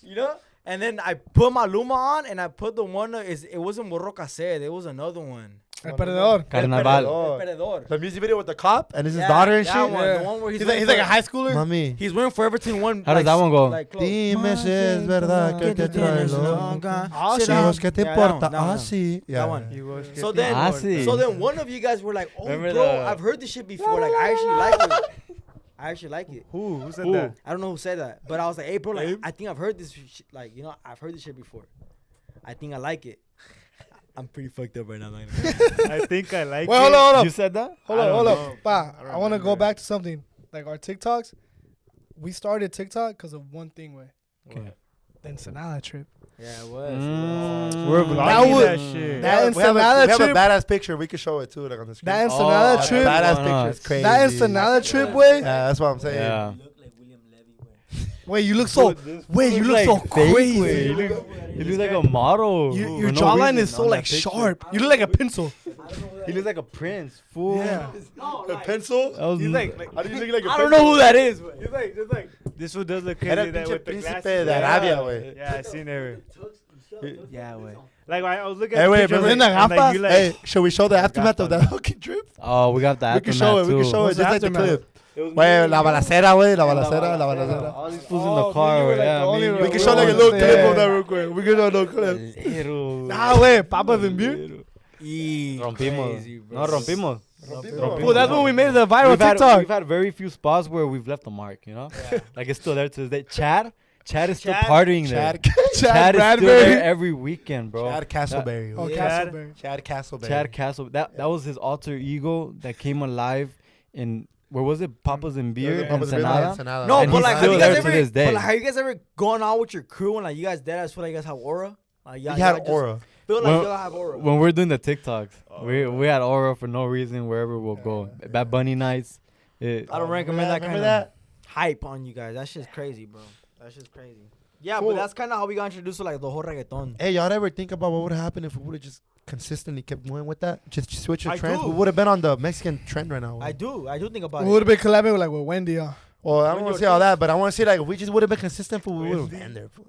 You know? And then I put my Luma on, and I put the one it wasn't Morro Caser, it was another one. El Perdedor. Carnaval. El Perdedor. The music video with the cop and his daughter and shit. That one, Yeah. the one where He's like a high schooler. Mami. He's wearing for Everton one. How does that one go? Like, clothes. Dime si es verdad que te traigo. Ah, Si sí. los que te Yeah, importa. that one. Ah, sí. Yeah. That one. He was So getting then, Ah, sí. so then one of you guys were like, "Oh, Remember bro, the- I've heard this shit before. Like, I actually like it. I actually like it. Who said Who? that? I don't know who said that, but I was like, hey, bro, like, I think I've heard this shit. Like, you know, I've heard this shit before. I think I like it. I'm pretty fucked up right now. Man. I think I like Wait, it. hold on, hold on. You said that? Hold I on, don't hold know. on. Pa, I don't I want to go remember. back to something. Like our TikToks, we started TikTok because of one thing, way. Okay. The Ensenada trip. Yeah, it was. We're vlogging That would- that shit. that we have Ensenada a trip- badass picture. We could show it too, like on the screen. That Ensenada Oh, trip. Badass No, picture no, is crazy. That Ensenada trip, way. Yeah, that's what I'm saying. Yeah. Wait, you look so. Wait, you look so crazy. You look like a model. Your for no jawline reason is so on like that picture. sharp. You look like a pencil. He looks like a prince, fool. Yeah. A pencil? That was He's like How do you look like a I don't know who that is. But it's like this one does look Era crazy. el That pinche with the príncipe glasses. de Arabia, güey. Yeah, I seen it. Yeah, wait. Like I was looking Hey, at wait, the picture, but and then the like, gafas- you like, Hey, should we show the aftermath of that fucking trip? Oh, we got that. We can show it. We can show it. What's Just the like the aftermath? clip. it was Wait, la balacera, güey. La Yeah, balacera, la balacera. All these fools in Oh, the car. you were like Yeah, the only me, We one. can show like a little Yeah. clip of that real quick. We can show a little clip. Little. Nah, wait, Papas and Beer. Rompimos. Crazy, bro. No, rompimos. Well, that's when we made the viral TikTok. We've had very few spots where we've left a mark, you know? Like it's still there to this day. Chad is still Chad- partying there. Chad, Chad is still there Bradbury. every weekend, bro. Chad Castleberry. Oh, güey. Chad- Castleberry. Chad Castleberry. Chad Castle. That was his alter ego that came alive in where was it? Papa's and Beer, Papa's Beer, Ensenada. Ensenada. No, And but he's like, have still you there guys to ever? this day. But like, have you guys ever gone out with your crew and like you guys dead ass feel like you guys have aura? Like, He had aura. Feel like Well, y'all have aura. When we're doing the TikToks, we had aura for no reason wherever we'll go. Bad Bunny nights. I don't recommend that kind Remember of that? hype on you guys. That shit's crazy, bro. That shit's crazy. Yeah, Cool. but that's kind of how we got introduced to like the whole reggaeton. Hey, y'all ever think about what would have happened if we would have just consistently kept going with that? Just switch the I trends? do. We would have been on the Mexican trend right now. I do think about We it. would have been collabing with like with Wendy. Well, I don't want to say all that, but I want to say like if we just would have been consistent, fool, we would have been there. Fool.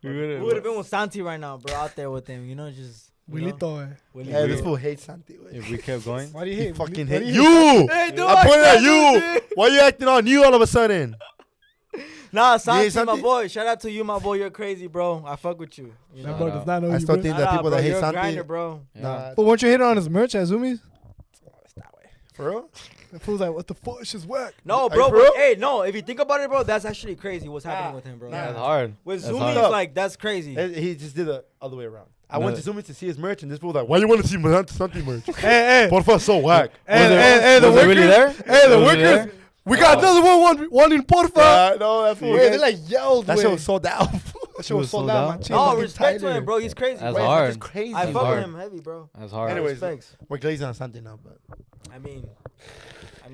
We would have been with Santi right now, bro, out there with him. You know, just you know, Wilito, eh. Willy Hey, Willy. this fool hates Santi. güey. If we kept going. Why do you He hate? fucking why do hate you you. Hey, dude, I pointed at said you. that shit. Why you acting on you all of a sudden? Nah, Santi, my Santi? boy. Shout out to you, my boy. You're crazy, bro. I fuck with you. You That know? bro does not know I you, still bro. think Shout that out, people bro. that hate You're a Santi. grinder, bro. Nah, But weren't you hitting on his merch at Zoomies? for real? The fool's like, what the fuck? It's just whack. No, Are bro. you for But, real? hey, no. If you think about it, bro, that's actually crazy. What's happening with him, bro? That's hard. With That's Zoomies, hard. like that's crazy. He just did the other way around. I No. went to Zoomies to see his merch, and this fool was like, "Why you want to see Santi merch? Hey, hey. Porfa, so whack." Hey, the Was it really workers. there? Hey, the Was it workers. there? We got another one in Porfa. No, that fool. Wait, they like yelled. That shit wait. was sold out. That shit was was sold sold out. out? My chain No, fucking respect to tighter. him, bro. He's crazy. That's bro. hard. That's crazy. I It's fuck hard. with him heavy, bro. That's hard. Anyways, Respects. we're glazing on Santi now, but I mean,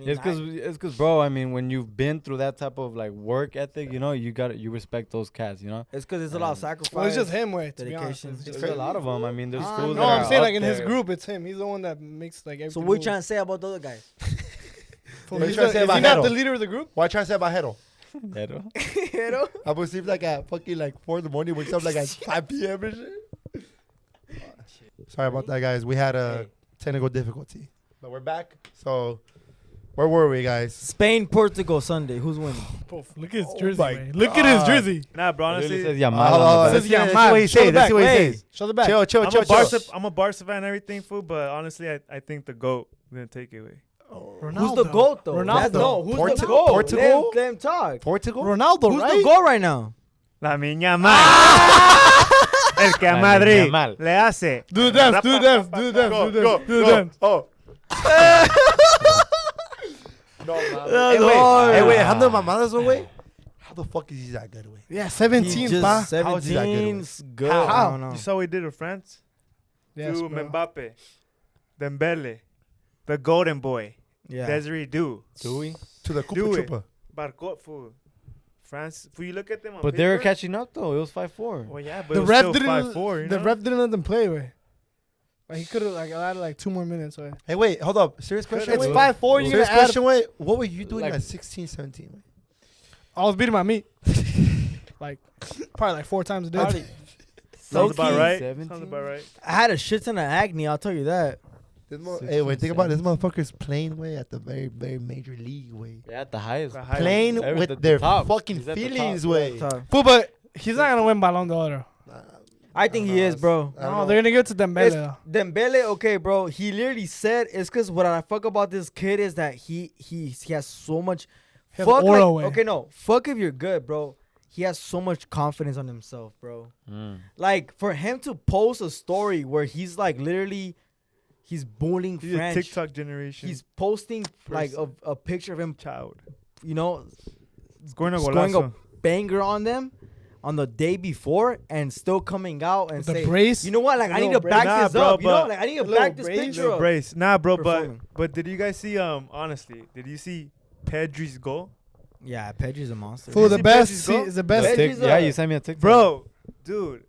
It's cause, bro. I mean, when you've been through that type of like work ethic, you know, you respect those cats, you know. it's because it's a lot of sacrifice. Well, it's just him, way. To be honest, Dedication. It's just There's a him. lot of them. I mean, there's Ah, schools No, that I'm are saying up like in his there. group, it's him. He's the one that makes like everything. So what you move. trying to say about the other guys? Fool, What you he's trying to say is about he not Hero? the leader of the group? why trying to say about Hero? You know? I was sleep like at fucking like 4 in the morning, wakes up like at 5 p.m. and shit. Sorry about that, guys. We had a technical difficulty, but we're back. So, where were we, guys? Spain, Portugal, Sunday. Who's winning? Look at his jersey, my man. Look at his jersey. Nah, bro. It really Honestly, says Yamal hold on on, the Says back. That's Yamal. what he Show says. the That's back. what he Wait, says. show the back. Chill. I'm a Barca fan and everything, fool. But honestly, I think the GOAT gonna take it away. Ronaldo. Who's the GOAT, though? Ronaldo. No, who's the Portugal? GOAT? Portugal? Let him talk. Portugal? Ronaldo, Who's right? the GOAT right now? La miña madre. El que a La Madrid niña mal. le hace. Do the dance, do the dance, do the dance, do the dance, do the dance. Oh. No, That's hey, hard. wait, how the mamadas away? How the fuck is he that good, way? Yeah, He's 17, just pa. How is he that good? 17's good. How? I don't know. You saw what he did with France? Yes, to bro. Mbappe, Dembele, the Golden Boy, Yeah. Desiree Du, Dewey. To the Do Koopa it. Troopa. Barcot, fool. France, fool, you look at them on But they were paper, catching up though. It was 5-4. Well, yeah, but The it was ref still didn't. 5-4, you The know? ref didn't let them play. Way. Like he could have like allowed like 2 more minutes. Way. Hey, wait, hold up. Serious question? It's wait. 5-4. You're Serious gonna add. question, wait. What were you doing Like- at 16, 17? Wait? I was beating my meat. like probably like 4 times a day. Probably. Sounds about Low-key, right. 17? Sounds about right. I had a shit ton of acne. I'll tell you that. Hey, wait, think about it. This motherfucker's playing way at the very, very major league way. Yeah, at the highest. The high- Playing Every- with the their top. fucking He's at the feelings top. way. Fool, but he's not gonna win Ballon d'Or. I think he is, bro. I don't No, know. they're gonna give it to Dembele. It's though. Dembele, okay, bro. He literally said it's because what I fuck about this kid is that he has so much. He has Fuck, aura like, way. okay, no, fuck if you're good, bro. He has so much confidence on himself, bro. Like for him to post a story where he's like literally, he's bullying He's a French. TikTok generation. He's posting like Person. a picture of him, child. you know, Scoring a scoring golazo. a banger on them on the day before and still coming out and With the say, brace. you know what? Like I The need to little back brace. this Nah, bro, up. You know, but like I need to the little back this brace. picture Little up. brace. Nah, bro, Performing. but did you guys see honestly, did you see Pedri's goal? Yeah, Pedri's a monster. Fool, the see best. Pedri's goal? Is the The best. Pedri's yeah, a- you sent me a TikTok. Bro, dude.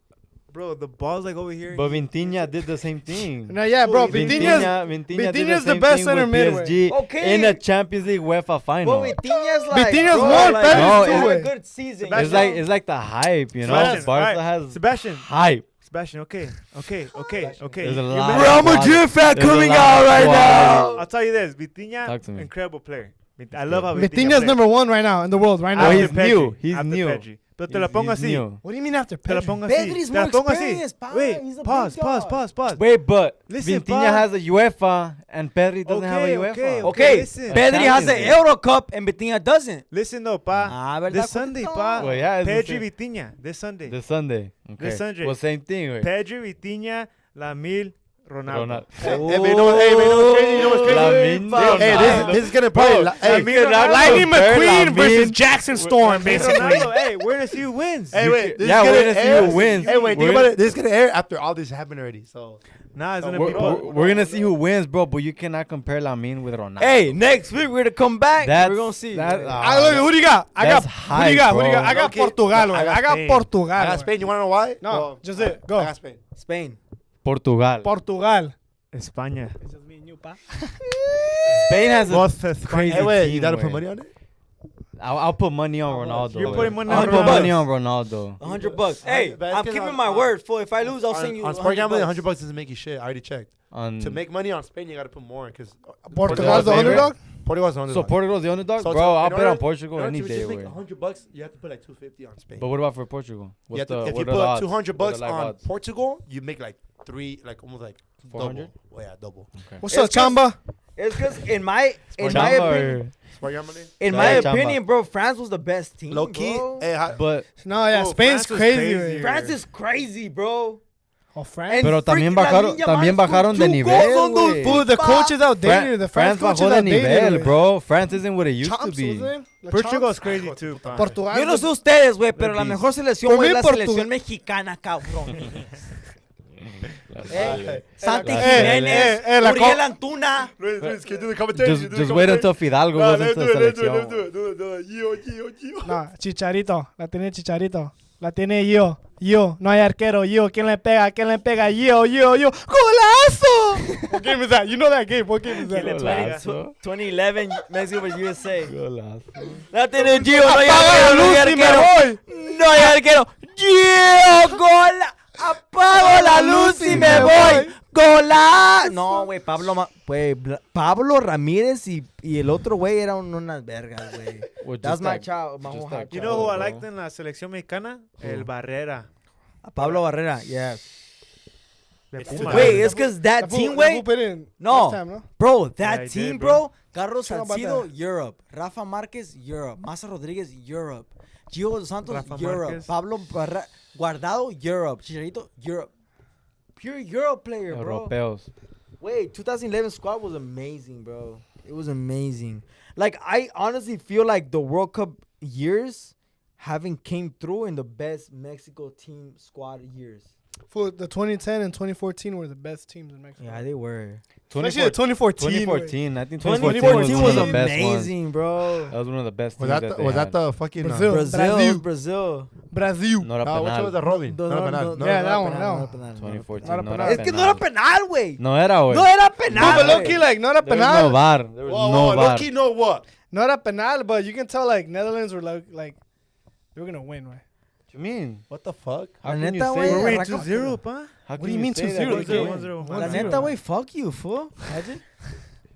Bro, the ball's like over here. But Vitinha did the same thing. No, yeah, bro. Fool, Vitinha's Vitinha did Vitinha's the same best thing center with midway. PSG Okay. in the Champions League UEFA final. But Vitinha's like, Vitinha's bro, won, like, Pedri's No, had a two-way. good season. Sebastian- It's like the hype, you know. Sebastian, Barca alright. has Sebastian. hype. Sebastian, okay. There's a You lot. remember- of quality. fan There's a lot of quality. I'll tell you this, Vitinha, Talk to me. incredible player. I love how Vitinha's plays. number 1 right now in the world. Right now. Well, After he's Pedri, new. He's after new. Pedri. Pero te la pongo He's así. new. What do you mean after Te la Pedri? pongo así. Pedri's Te la more pongo así. experienced, pa. Wait, He's a pause. big dog. Wait, but Listen, Vitinha pa. has a UEFA and Pedri doesn't have a Okay, UEFA. Okay, listen. Pedri has the Champions League. Euro Cup and Vitinha doesn't. Listen though, pa. Ah, ¿verdad? This Sunday, pa. Well, yeah, it's the Pedri same. Vitinha. This Sunday. This Sunday. Okay. This Sunday. Well, same thing. Wait. Pedri Vitinha, Lamil, Ronaldo. Hey, but you know what? Hey, but you know what's crazy? You know what's crazy? Lamine Hey, Yamal. this is gonna probably. Hey, Lightning Compare McQueen Lamine versus Jackson Storm, basically. Ronaldo, hey, we're gonna see who wins. hey, wait. This Yeah, is we're gonna gonna see air- who wins. Hey, wait. Think We're- about it. This is gonna air after all this happened already. So. Nah, it's gonna We're, be we're gonna see who wins, bro. But you cannot compare Lamine with Ronaldo. Hey, next week we're gonna come back. That's- We're gonna see. that- Who do you got? I got. That's Who do you got? Who do you got? hype, I got Okay. Portugal. I I got got Spain. Portugal. I got Spain. You wanna know why? No, Well, just it. Go. I got Spain. Spain. Portugal. Portugal. España. It's just me and you, pa. Spain has a Both España. crazy Hey, wait. team, You gotta put wait. money on it. I'll put money on Ronaldo. You're wait. putting money I'll on put Ronaldo. money on Ronaldo. $100. Hey, But it's I'm 'cause keeping on- my word. For if I lose, I'll send you. On sport gambling, $100. $100 doesn't make you shit. I already checked. On To make money on Spain, you gotta put more because Portugal's the favorite? underdog. Portugal's the underdog. so Portugal's the underdog, So bro. I'll in bet order- on Portugal in order any to day. just make Wait. $100, you have to put like 250 on Spain. But what about for Portugal? You What's have to- the if what you are the put odds? $200 What are the live on odds? Portugal, you make like almost like 400? double. Oh yeah, double. What's It's up, Chamba? It's because in my Chamba opinion, Sport gambling. in Yeah, my Chamba. opinion, bro, France was the best team. Low key. bro. Hey, But No, yeah, Oh, Spain's France was crazy. crazy. güey. France is crazy, bro. Oh, France. Pero también bajaron, también bajaron de nivel, güey. Fool, the coach is outdated. The France France coach bajó is de outdated. nivel, güey. bro. France isn't what it used to Chomps, be. was it? The Portugal's Chomps? crazy too, pa. Portugal. Yo no sé ustedes, güey, pero la Beast. mejor selección, For güey, me, es la Portugal. selección mexicana, cabrón. Santi Eh, Jiménez, la Uriel co- Antuna. Luis, can you do the commentary? Just wait until Fidalgo goes into the selección. Do it. Yo. No, Chicharito. La tiene Chicharito. La tiene yo. Yo. No hay arquero. Yo. ¿Quién le pega? ¿Quién le pega? Yo. ¡Golazo! What game is that? You know that game. What game is that? Golazo. 2011, Mexico vs. USA. Golazo. La tiene Gio, no hay Apaga arquero, no hay la luz y me arquero. No hay arquero. Gio, gol. Apago la luz y me voy. Gola. No, güey, Pablo Ramírez y el otro güey eran unas vergas, güey. Well, That's just my like- child. my just whole like heart You child. know who I bro. liked in la selección mexicana? El Barrera. Pablo Barrera, yeah. De It's Pumas. Wait, it's because that team, güey. No. Last time, no? Bro, Yeah, that he team, did, bro. bro. Carlos How about Salcido, that? Europe. Rafa Márquez, Europe. Maza Rodríguez, Europe. Gio dos Santos, Rafa Europe. Márquez. Pablo Guardado, Europe. Chicharito, Europe. Pure Europe player, bro. Europeos. Wait, 2011 squad was amazing, bro. It was amazing. Like, I honestly feel like the World Cup years haven't came through in the best Mexico team squad years. For the 2010 and 2014 were the best teams in Mexico. Yeah, they were. Especially the 2014. 2014. I think 2014 was one of the best ones. amazing, bro. That was one of the best Was teams that they was had. that the fucking Brazil. Brazil. Brazil. Brazil. No era No, which one was penal. the Robin? No, penal. No, Yeah, no, that no, one, penal. that one. 2014. Not a No penal. era Es que no era penal. penal, güey. No era, güey. No era No, penal. but güey. low-key, like, no era There was no penal. VAR. There was no VAR. Loki, know what? No era penal, but you can tell, like, Netherlands were, like they were going to win, right? you mean? What the fuck? How La can you neta, say güey, that? We're winning arranca- 2-0, pa. How What can do you mean say that? 2-0? That's game? 1-0. La neta, güey, fuck you, fool. Imagine.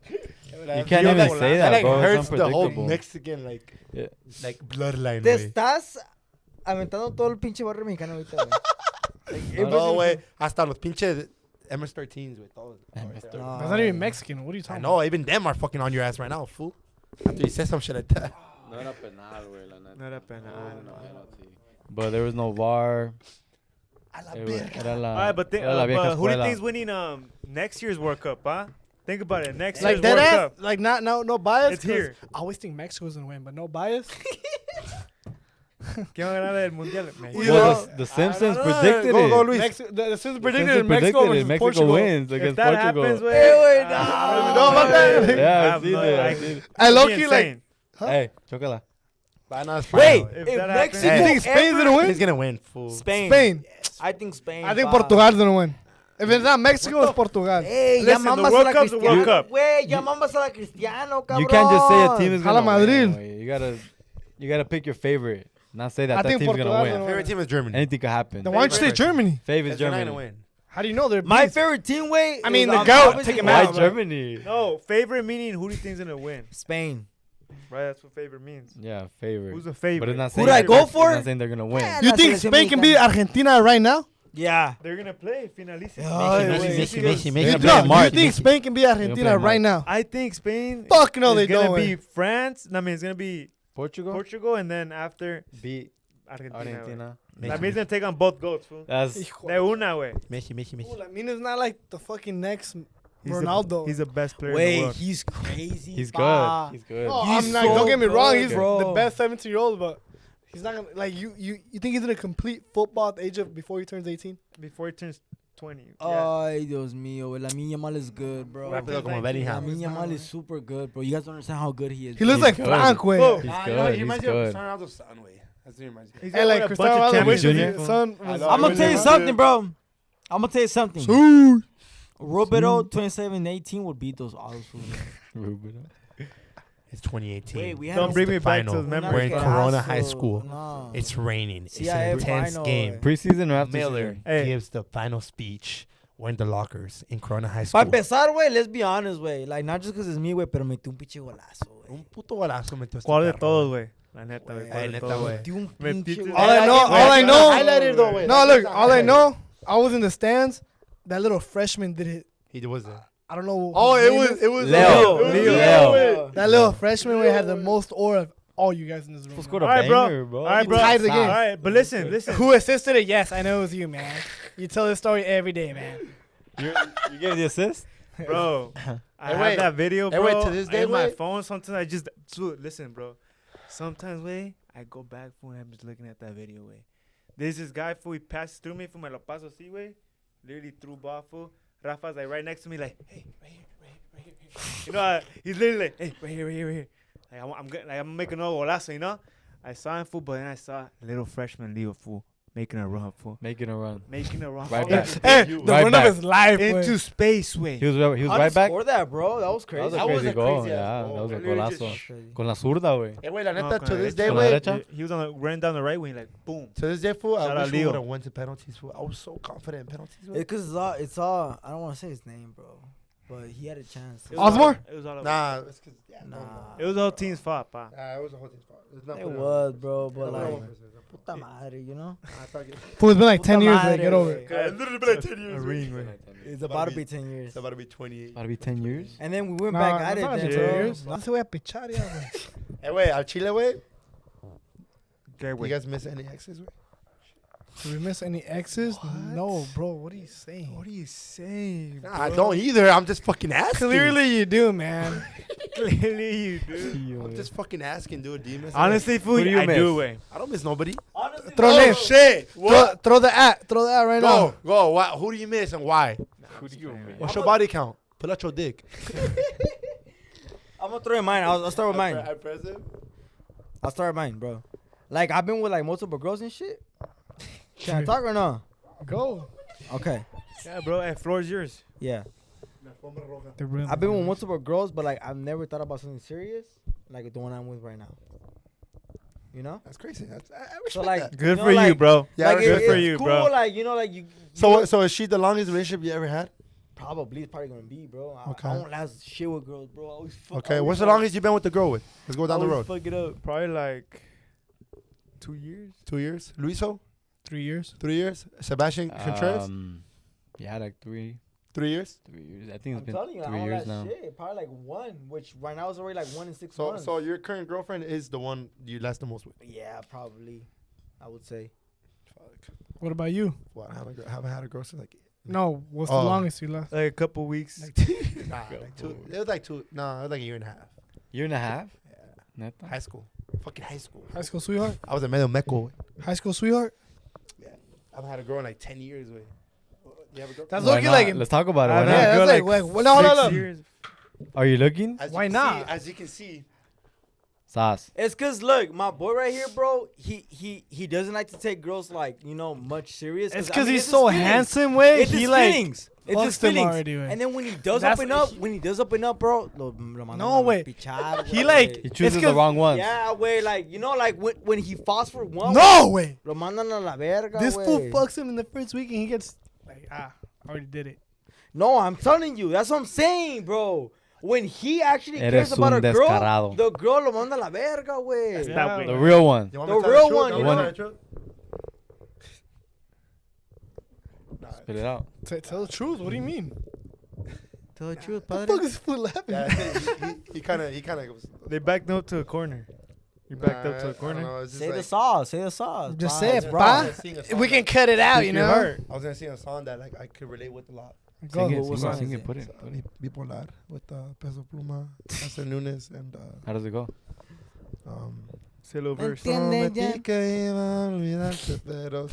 You can't even say that, like bro. It's hurts the whole unpredictable. Mexican Yeah. like bloodline. Te Way. estás aventando todo el pinche barrio mexicano ahorita, güey. No way. Hasta los pinches MS-13s, güey. todos. That's not even Mexican. What are you I talking know. Even them are fucking on your ass right now, fool. After you said some shit like that. No era penal, güey, la neta. No era penal. But there was no VAR. A la Era verga. la, All right, but, era la vieja but who do you escuela. think's winning next year's World Cup, huh? Think about it. Next Like year's that World ass, Cup. like no bias. It's 'cause here. I always think Mexico's gonna win, but no bias. ¿Quién va a ganar el mundial? Well, the Simpsons predicted Go, go, it. Luis. The Simpsons The predicted Simpsons Mexico predicted versus it. Mexico Portugal. wins If against that Portugal. happens, güey. güey, No, about that. Yeah, I'm I see not- that. I like- see that. I low key Insane. like. Huh? Hey, chocala. Bananas Wait, final. If if that Mexico happens- You think Spain's gonna win? He's gonna win, fool. Spain. Spain. I think Spain. I think pa. Portugal's gonna win. If it's not Mexico, it's Portugal. Ey, Listen, ya the mamas a World la Cup's the World Cristiano, Cup. güey. Ya mamas a la Cristiano, cabrón. You can't just say a team is Jala gonna win. Madrid. Güey. You gotta pick your favorite. Not say that I that think team's gonna Portugal's win. gonna Favorite team is Germany. Anything could happen. Then why don't you say Germany? Favorite They're not Germany. gonna win. How do you know they're My beasts? favorite team, way. I mean, the goat, take him Why out. Germany? No, favorite meaning who do you think's gonna win? Spain. Right, that's what favorite means. Yeah, favorite. Who's the But favorite? it's not Who saying do I they're- go it's for? not saying they're gonna win. Man, You la think selección Spain can mexicana. beat Argentina right now? Yeah. They're gonna play finalísimo. Ay, Messi, güey. Messi, Messi, They're Messi. gonna play in No, March. you think Spain can beat play Argentina in right March. now? I think Spain. Fuck no, is they gonna don't. be France. I mean, it's gonna be Portugal Portugal, and then after beat Argentina. Argentina. That means they're gonna take on both goats, fool. That's De una, way. Messi, Messi, Messi. Fool, I mean, it's not like the fucking next He's Ronaldo. He's the best player in the Wait, world. he's crazy. he's pa. good. He's good. Oh, He's I'm not. so Don't get me wrong. good, He's bro. the best 17-year-old, but he's not gonna like you. You think he's gonna complete football at the age of before he turns 18? Before he turns 20. Ay, Dios mío. güey. Lamine Yamal is good, bro. Rápido como Bellingham. Lamine Yamal is super good, bro. You guys don't understand how good he is. He looks like good. Frank, way. Oh. He's Nah, good. you know, he He's reminds me of good. Cristiano Ronaldo's son, way. That's what he reminds me. He's Hey, got like a Cristiano bunch of Ronaldo, champions. Junior? his son. I was- know. I'm gonna tell you Yeah. something, bro. I'm gonna tell you something. Ooh. Roberto 27-18 would beat those odds. It's 2018. Wait, we had Don't a bring me back final. to the Una memories. We're in que Corona asco. High School. No. It's raining. It's CIA an intense final, game. güey. Preseason or after Miller season? Hey. gives the final speech. We're in the lockers in Corona High Pa School. empezar, güey, let's be honest, güey. Like, not just because it's me, güey, pero metió un pinche golazo, güey. Un puto golazo metió este ¿Cuál de perro, todos, güey. güey? La neta, güey. Güey, ¿Cuál de neta, todos, güey. Metió un Me pinche pite- golazo. All I know- Highlighted though, güey. No, That's look, not all I highlighted. know, I was in the stands. That little freshman did it. He was there. I don't know. Oh, his it name was is. it was Leo. it was Leo. Leo. That little freshman way had the most aura of all you guys in this room. Scored man. a All right, bro. banger, bro. All right, He bro. tied the game. All right, but listen. Who assisted it? Yes, I know it was you, man. You tell this story every day, man. You gave the assist? Bro, I Hey, have wait. that video, Hey, bro. wait, to this day, in my wait. phone, sometimes I just dude, listen, bro. Sometimes, way I go back, fool, and I'm just looking at that video, way. There's this guy, fool, he passes through me, fool, me lo paso así, way. Literally threw ball, fool. Rafa's like right next to me, like, hey, right here. You know, he's literally like, hey, right here. Like, I'm making another golazo, you know. I saw him, fool, but then I saw little freshman Leo, fool, making a run, fool. Making a run. Making a run. Right fool. back. Hey, the Right run back. of his life, Into boy. space, way. He was How right did back. score that, bro? That was That crazy. was a That was crazy a goal. crazy ass Yeah, goal. that was a Literally golazo. Crazy. Con la zurda, güey. Hey, wait, la No, neta, con to la this derecha. day, Con la wait. derecha. He was running down the right wing, like boom. To this day, fool, Shout I out wish we Leo. would have went to penalties, fool. I was so confident in penalties, fool. Because it's all, I don't want to say his name, bro. But he had a chance. It was Osmore? It was all. Nah, it's 'cause Nah. It was the whole team's fault, pa. Nah, it was a whole team's fault. It's not It put was, bro. But on- like, No, puta madre, you know? I thought it- Fool, it's been like 10 Puta years, madre, like, get over it. güey. It's literally been like 10 years. A ring, way. It's about to be 10 years. It's about to be 28. About to be 10 years. And then we went Nah, back at it's it not then, 10 bro. years. No se voy a pichar ya, güey. Hey, wait, al Chile, wait. Okay, You wait. guys miss any exes, wait? Did we miss any exes? No, bro. What are you saying? What are you saying? Nah, I don't either. I'm just fucking asking. Clearly you do, man. Clearly you do. I'm just fucking asking, dude. Do you miss Honestly, fool, Who do you I miss? do, way. I don't miss nobody. Throw Oh, names. shit. What? Throw the at. Throw the at right now. Go. Why, who do you miss and why? Who do you miss? What's your body count? Pull out your dick. I'm gonna throw in mine. I'll start with mine. I press it. I'll start with mine, bro. Like, I've been with, like, multiple girls and shit. Can I talk or no? Go. Okay. Yeah, bro. Hey, floor is yours. Yeah. The real I've been with multiple girls, but, like, I've never thought about something serious like the one I'm with right now. You know. That's crazy. I So respect like, that. Good know, for you, like- bro. Yeah, like, good for it's you, cool, bro. Like you know, like you. So is she the longest relationship you ever had? Probably it's probably gonna be, bro. Okay. I don't last shit with girls, bro. I always fuck. Okay, I always what's the fuck- longest you've been with the girl with? Let's go down the I road. always Fuck it up. Probably like 2 years. 2 years. Luiso, 3 years. 3 years. Sebastian Contreras, Yeah, like 3 years. years. I think I'm it's been telling you, I 3 don't years last now. shit. Probably like 1, which right now is already like 1 in 6 So months. so your current girlfriend is the one you last the most with. Yeah, probably. I would say. What about you? What? I haven't had a girl since like No, what's Oh. the longest you last? Like a couple weeks. nah, like 2. It was like 2. No, it was like a year and a half. Year and a half? Yeah. Neta? High school. Fucking high school. High school sweetheart. I was a medio meco. High school sweetheart. I haven't had a girl in like 10 years. Wait. You have a girl? That's Why looking not? like. Let's talk about it. I Why know. not? Yeah, Go that's like like. No, hold 6 on. years. Are you looking? As you Why can not? See, as you can see. Sauce. It's cause look, my boy right here, bro. He doesn't like to take girls like much serious. It's I because mean, he's it's so his feelings. handsome, way. It's He his like. feelings. It's his fucks them feelings. already, way. And then when he does That's- open up, bro, lo mandan No, a way. pichar, He güey. like- He chooses the 'cause- wrong ones. Yeah, way, like like when he falls for one, No way. lo mandan a la verga, This fool güey. fucks him in the first week and he gets like I already did it. No, I'm telling you, that's what I'm saying, bro. When he actually Eres cares about un a girl, descarado. the girl lo manda a la verga, güey. That way. The real one. You want The me to tell real truth? one, You you want know? me to tell the truth? Spit it out. Tell the truth. What do you mean? Tell the truth, What the fuck is this fool laughing? Yeah, he kind of goes. They backed up to a corner. You backed up to a corner. Say the sauce, say the sauce. Just pa. say it, It's bro. raw. We can cut it out, you know. I was gonna sing a song that like I could relate with a lot. Go. Sing it, what sing it, song sing is it. it? Put it. Put it. Bipolar with Peso Pluma, Cesar Nunes, and How does it go? Say a little verse. Entiende pero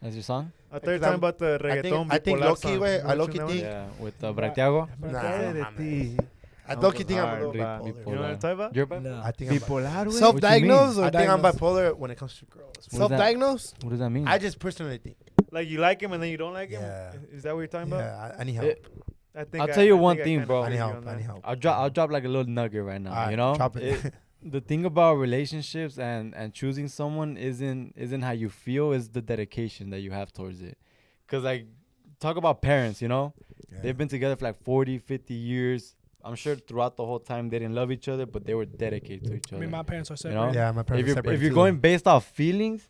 That's your song? I thought you were talking about the reggaeton. I think bipolar Loki, song. way, You know I what Loki you know? think, Yeah, with Bractiago. I Loki think I'm a hard, little bro. bipolar. You know what I'm talking about? You're No. I think I'm Bipolar, güey. Self-diagnosed or I think I'm diagnosed? bipolar when it comes to girls. What is that? Self-diagnosed? What does that mean? I just personally think. Like you like him and then you don't like him? Yeah. Is that what you're talking about? Yeah, I need help. I think I'll tell you one think thing, kinda bro. I need feel you help. on I that. need help. I'll drop like a little nugget right now. Alright, You know, drop it. The thing about relationships and choosing someone isn't how you feel, is the dedication that you have towards it. Cause like, talk about parents, you know, they've been together for like 40, 50 years. I'm sure throughout the whole time they didn't love each other, but they were dedicated to each I other. mean, my parents are You know? separate. Yeah, my parents are If you're too. going based off feelings,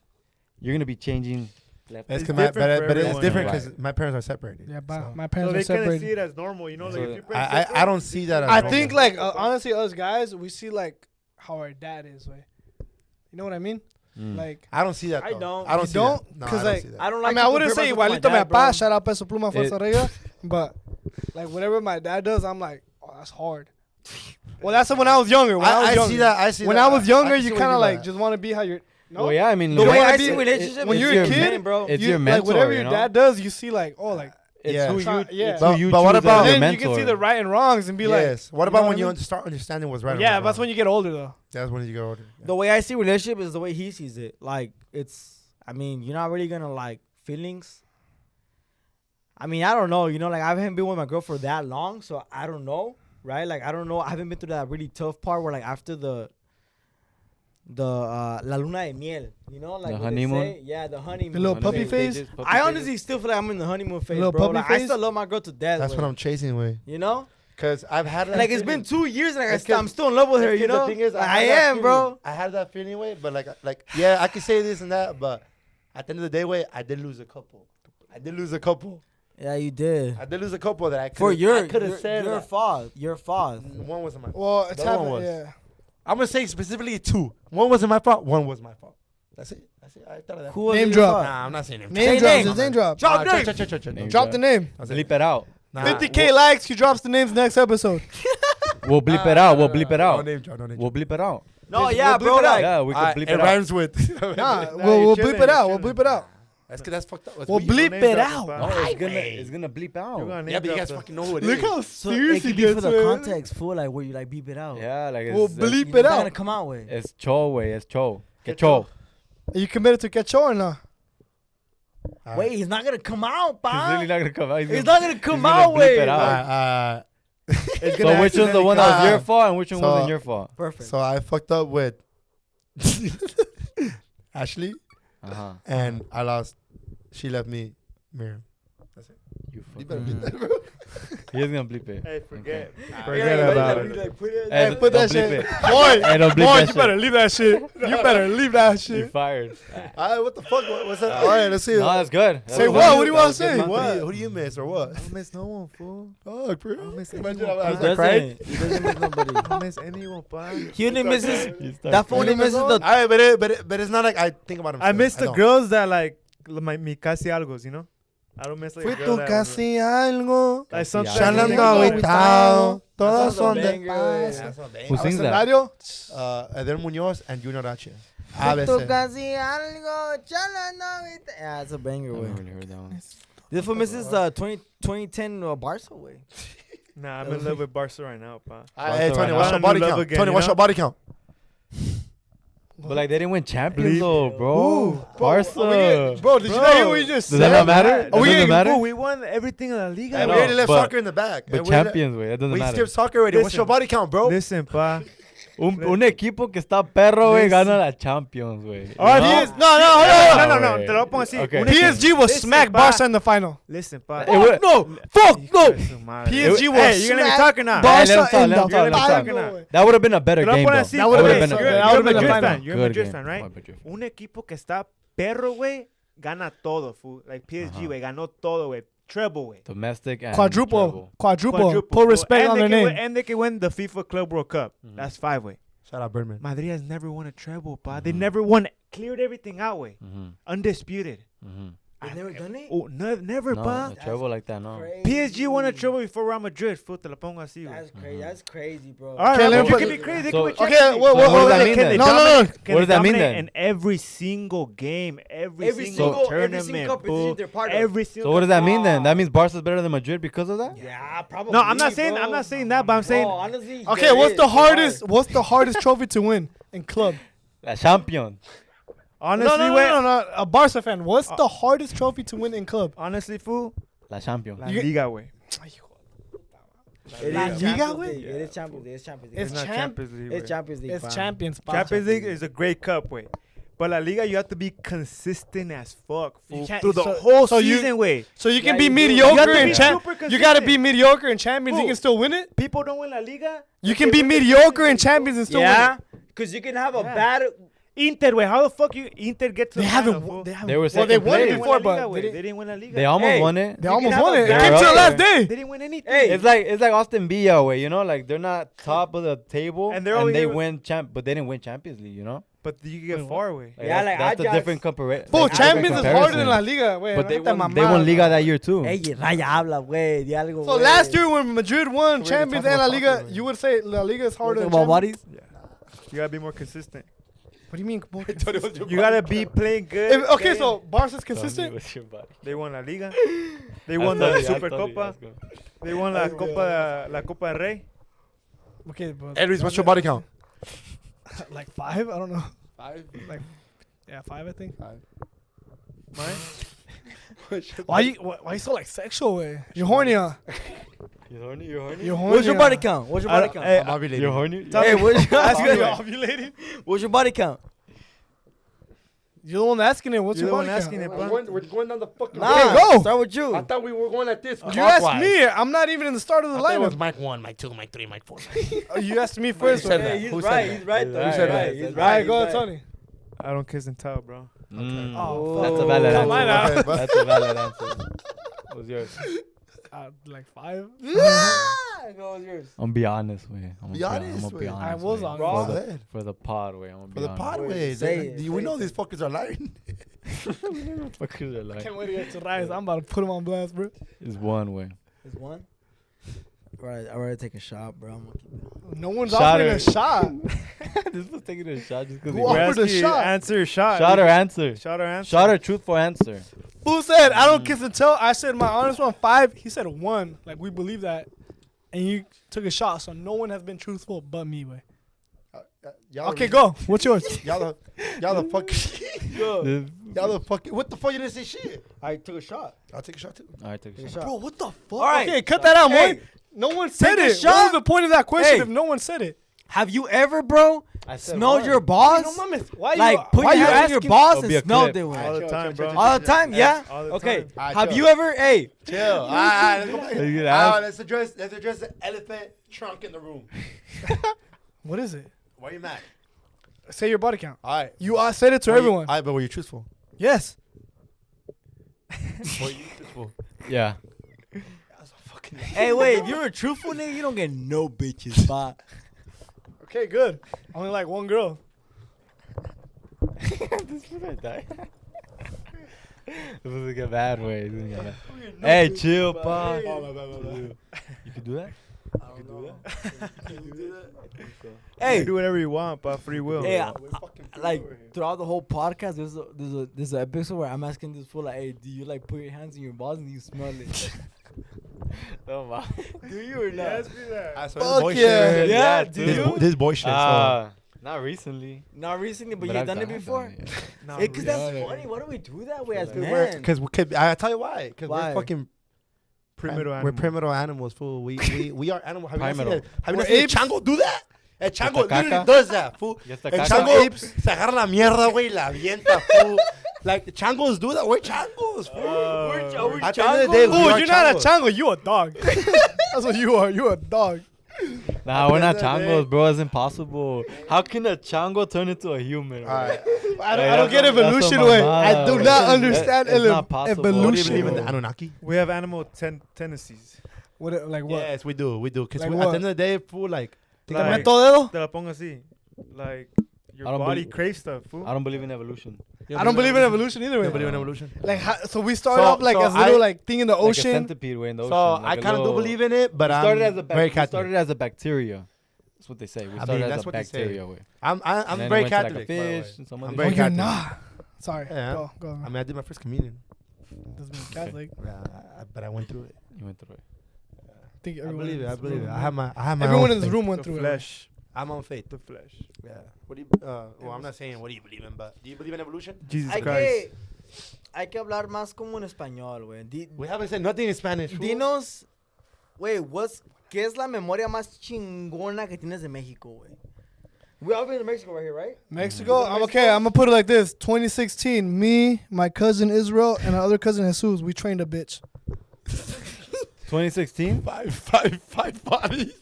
you're gonna be changing. Left. It's It's 'cause my, different for but it's everyone. different Right. because my parents are separated. Yeah, so. my So parents they are kind of see separated. it as normal, you know? Like So if your parents I don't see that as I normal. think like honestly, us guys, we see like how our dad is. Way. You know what I mean? Mm. Like I don't see that. I though. don't. I don't You see don't? that. No, 'Cause, I don't like, see that. I don't I like. mean, I to wouldn't compare say myself to igualito my mi dad, papá, bro. shout out Peso Pluma, It- Fuerza Arriba, but like whatever my dad does, I'm like, oh, that's hard. Well, that's when I was younger. When I was I younger. see that. I see When that. I was younger, can see you what kind of mean by like that. just want to be how you're. No, Well, yeah, I mean, The You way wanna I be- see relationship when is you're a your kid, man, bro. it's you, your mentor, like whatever you your know? dad does, you see like, oh, like It's Yeah. who you, Try- yeah. it's But- who you but what choose as about- your and then mentor. you can see the right and wrongs and be like, Yes. What you about know when what I you mean? start understanding what's right? and yeah, what's that's wrong? when you get older though. That's when you get older. The way I see relationship is the way he sees it. Like it's, I mean, you're not really gonna like feelings. I mean, I don't know. You know, like I haven't been with my girl for that long, so I don't know, right? Like I don't know. I haven't been through that really tough part where like after the la luna de miel, you know, like The what they honeymoon? say. Yeah, the honeymoon. The little puppy Honeymoon phase? stages, puppy I phases. honestly still feel like I'm in the honeymoon phase, little bro. puppy Like, I phase? still love my girl to death. That's güey. what I'm chasing with. You know, Cause I've had that like it's feeling. been 2 years and It's I'm still in love with her. It's You 'cause know, the thing is, like, had I that am, bro. feeling. I had that feeling way, but like yeah, I could say this and that, but at the end of the day, way I did lose a couple. I did lose a couple Yeah, you did. that I could For your could have said your that. fault. Your fault. One wasn't my fault. Well, it's The other one happened. was. Yeah. I'm gonna say specifically two. One wasn't my fault. One was my fault. That's it. I thought of that. Who was Name your drop. fault? Nah, I'm not saying name. Name Say drop. name. Just name drop. Drop name. Name Drop the name. Bleep it out. Nah, 50K likes. He drops the names next episode. We'll bleep it out. We'll bleep it No out. name drop. No name We'll drop. bleep it out. No, Just- yeah, we'll bro. bleep it out. Like, Yeah, we could bleep It it out. rhymes with. Nah, you're we'll chilling, bleep it out. you're We'll bleep chilling. it out. That's fucked up. That's We'll weak. bleep Name it drop, out. bro. No, it's gonna bleep out. You're gonna Yeah, name but you drop guys the- fucking know what it Look is. how so serious it he could be for gets, the man. context, fool. Like where you like beep it out. Yeah, like We'll it's bleep You're it not out. gonna come out with. It's cho way. It's cho. Que Que cho. Are you committed to catch on or not? Alright. Wait, he's not gonna come out, He's pa. really not gonna come out. He's not gonna come gonna out, bleep wait. it out. Alright, It's So gonna which one's the one that was Ah. your fault and which one So- wasn't your fault? Perfect. So I fucked up with Ashley, Uh-huh. and I lost. She left me Miriam. That's it. You You better fucking. beat that, bro. He's gonna bleep it. Hey, forget. Okay. Forget about it. Hey, put that don't bleep shit. it. Boy, Hey, don't bleep boy, that you shit. better leave that shit. You better leave that You shit. fired. All right, what the fuck? What's that? All right, let's see. No, that's good. Say what? What do you want to say? What? Who do you miss or what? I don't miss no one, fool. Oh, bro. I don't miss Imagine anyone. I He was like, crying. doesn't. He doesn't miss nobody. I don't miss anyone, pa. He only misses. You start That fool only crying. misses All the. right, but it's not like I think about him. I miss the don't. girls that like mi casi algos, you know? I don't miss like Fui a girl tu that casi algo. like sometimes Ya you ando think about it. agüitado. Todas That's son a de banger, paz. güey. Who sings that? Escenario. Eder Muñoz and Junior H. Tú ABC. casi algo, chalando, viste. Yeah, it's a banger, I way. never really heard that one. This fool misses 2010 Barca, way. Nah, I'm in love with Barca right now, pa. Hey, Tony, Right what's now. your body Love count? again, Tony, you what's know? your body count? But like they didn't win champions Bleep. though, bro. Barca. Bro, did you not hear what you just Does said? that not matter? That That doesn't matter. Bro, we won everything in La Liga. I We know, already left but- soccer in the back. But We champions, way. That doesn't We matter. skipped soccer already. What's Listen. your body count, bro? Listen, pa. Un equipo que está perro, güey, Listen. gana la Champions, güey. All right, No? PS No, no, güey. te lo pongo así. Okay. Un PSG will Listen, smack pa. Barca in the final. Listen, pa. It would- No, fuck Hijo no. de su madre. PSG will Hey, you're gonna be smack talking now. Hey, let him Barca talk, in let him the talk, let him talk. final. That would have been a better Te lo game, pongo though. así. That would've güey. been You're a- you're that a would've been a Madrid final. fan. You're a Good Madrid game. fan, right? Oh, Madrid fan. Un equipo que está perro, güey, gana todo, fool. Like PSG, güey, ganó todo, güey. Treble, güey. Domestic and Quadruple. Quadruple. Put fool. respect And on they their can name. win- And they can win the FIFA Club World Cup. Mhm. That's 5, way. Shout out Birdman. Madrid has never won a treble, pa. They Mhm. never won. Cleared everything out, way. Mm-hmm. Undisputed. Mm-hmm. They've never done it? Oh, never, No, pa. a trouble like that, no. PSG won a treble before Real Madrid. Fool, te lo pongo así, güey. That's crazy. Mhm. That's crazy, bro. All right, Okay, Real let me Madrid put- can be crazy. They So- can be Okay, Champions what League. what does that mean Can then? they No, no, dominate- no. can What they does that mean dominate then? In every single game, every Every single single tournament, competition fool. they're part of. Every single. So what does that mean then? That means Barca's better than Madrid because of that? Yeah, probably. No, I'm not bro. saying that, but I'm saying. Bro, honestly, Okay, there what's is. the There hardest? are. What's the hardest trophy to win in club? La Champions. Honestly, no, wait. no. A Barca fan. What's the hardest trophy to win in club? Honestly, fool. La Champions. La You- Liga, way. It La is Liga, Champions güey? League. It is Champions League. It's Champions League. It's It's not champ- Champions League. It's way. Champions League. It's fam. champions. pa. Champions League is a great cup, way. But La Liga, you have to be consistent as fuck, You fool. can't- Through the so- whole so you- season, way. So you can Yeah, be you do. mediocre You have to in be champ. super You gotta be consistent. mediocre in champions. You Fool. can still win it. People don't win La Liga. You can be mediocre in champions and still Yeah, win it. because you can have a Yeah. bad. Inter, way. How the fuck you Inter get to They the haven't. final, fool? They haven't. They were well, second they won place. it They didn't before, win La Liga, but way. they They didn't win La Liga. They almost Hey, won it. They You almost can have won a it. It bad- came to the They're last up day. They didn't win anything. Hey, It's like Austin Villa way, you know, like they're not top of the table And and, they're only they able- win but they didn't win Champions League, you know. But you can get far away. Like, Yeah, that's, like that's a Ajax. different comparison. Full champions is harder than La Liga. Wait, But they no te won mamada. Liga that year too. Ey, raya habla, güey. Di algo, So güey. last year when Madrid won We're champions talking and La about Liga, soccer, you would say La Liga is harder Talking than about champions? bodies? You gotta be more consistent. What do you mean? You gotta be playing good. Okay, day so in. Barca's consistent. They won La Liga. They won the Supercopa. They won la Copa del Rey. Okay, but Edris, what's your body count? like 5? I don't know. 5. Like, yeah, 5, I think. Mine. Why you so like sexual? Way? You're horny, huh? You're horny. You're horny. You're horny. What's your huh? body count? What's your body count? Hey, I'm ovulating. You're horny. Hey, what's your, ask You're me, ovulating? what's your body count? You're the one asking it. What's You're your the body one asking count? it, bro. We're going down the fucking. Nah, Okay, go. Start with you. I thought we were going like this. You asked me. I'm not even in the start of the I thought it was lineup. mic 1, mic 2, mic 3, mic 4. You asked me first. said okay. that? Hey, Who he's said right. that? He's right, though. Who He's said right. that? He's All right. right, he's go right. ahead, Tony. I don't kiss and tell, bro. Oh, That's a fuck. valid Come on answer. now. Okay, That's a valid answer. What's yours? Like 5. Go with yours. I'm gonna be honest, way. I'm Be honest, gonna be way. honest. I was way. honest. Go For the, ahead. for the pod, way. I'm gonna be For the honest. pod Wait, way. say it, We say know it. these fuckers are lying. Fuckers are like, Can't wait to get to Rise. I'm about to put him on blast, bro. it's one way. Is one? Right, I'd rather take a shot, bro. I'm gonna keep it. No one's Shot offering her. a shot. This was taking a shot just because Who he offered was. a shot? Answer your shot. Shot or answer. Shot or answer. Shot or truthful answer. Who said I don't kiss and tell? I said my honest one 5. He said 1. Like we believe that, and you took a shot. So no one has been truthful but me, way. Y'all Okay, go. What's yours? Y'all the fuck. This- Y'all the fuck. What the fuck you didn't say shit? I took a shot. I'll take a shot too. All right, take a Take a shot. shot. Bro, what the fuck? All right. Okay, cut that out, Hey, boy. No one said take a it. What shot. was the point of that question Hey. if no one said it? Have you ever, bro, I said smelled what? your balls? No mames. Why Like, you, put why your you hand in your asking? balls It'll be a and smelled clip. it. All the Chill, time, chill, bro. chill, All the time, yeah? All the Okay. time. Alright, Have chill. you ever, hey, Chill. All right, let's go back. You get All asked. right, let's address the elephant trunk in the room. What is it? Why are you mad? Say your body count. All right. You said it to everyone. All right, but were you truthful? Yes. Were you truthful? Yeah. hey, wait, if you're a truthful nigga, you don't get no bitches, but Okay, good. Only like one girl. This was gonna die. This was like a bad way. This was like a bad- Hey, chill, pa. Oh, my bad. You can do that? hey, do whatever you want, but free will. hey, We're fucking free like over here. throughout the whole podcast, there's an episode where I'm asking this fool like, hey, do you like put your hands in your balls and you smell it? Oh, my. Do you or not? Yes, be that. I saw Fuck this boy yeah. shit. Yeah, dude. do This, you? this boy shit. Not recently. Not recently, but But you've I've done it I've before. it, yeah. Nah, Because really. that's yeah. funny. Why do we do that way as So. men? Because I tell you why. Because Why? we're fucking Primitive We're animals. primitive animals, fool. We are animals. Have you not seen Primal. it? Have you We're not seen apes. a chango do that? El chango Esta literally caca. does that, fool. Ya está El caca. chango se agarra la mierda, güey, la avienta, fool. Like, the changos do that. We're changos, fool. We're At the end of the day, we Dude, are you're not a changos. chango. You a dog. That's what you are. You a dog. Nah, we're not At the end of the changos, bro. It's impossible. How can a chango turn into a human? All right. I don't get that's evolution a way. mamada, I do bro. not understand It's not possible. What do you evolution. believe in the Bro. Anunnaki? We have animal tendencies. What, like what? Yes, we do. Because Like at what? the end of the day, fool, like, think Like- about ¿Meto dedo? Te la pongo así. Like, your I don't body believe- craves stuff, fool. I don't believe in evolution. I don't believe in evolution either You way. don't believe in evolution? Like, so we started So- off like so as little I- like thing in the Like a ocean. centipede way in the ocean. So like I a kind of do little- believe in it, but we I'm started as a very we Catholic. started as a bacteria. That's what they say. We I mean, started that's as a what they say. bacteria way. I'm And then it very went to, like, a Catholic. by the way. fish and some I'm other very Oh, you're Catholic. not. Sorry. Yeah. Go. I mean, I did my first communion. Doesn't mean Catholic. But I went through it. You went through it. I think I everyone believe in it. I this believe it. room- I have my Everyone own in this faith. room went The through it. flesh. I'm on faith. The flesh. Yeah. What do you? Well, I'm not saying what do you believe in, but do you believe in evolution? Jesus Hay Christ. que hablar más como en español, güey. We haven't said nothing in Spanish. fool. Dinos, güey, ¿qué es la memoria más chingona que tienes de México, güey? We all been to Mexico right here, right? Mexico. I'm okay. I'm gonna put it like this: 2016. Me, my cousin Israel, and our other cousin Jesus. We trained a bitch. 2016. Five bodies.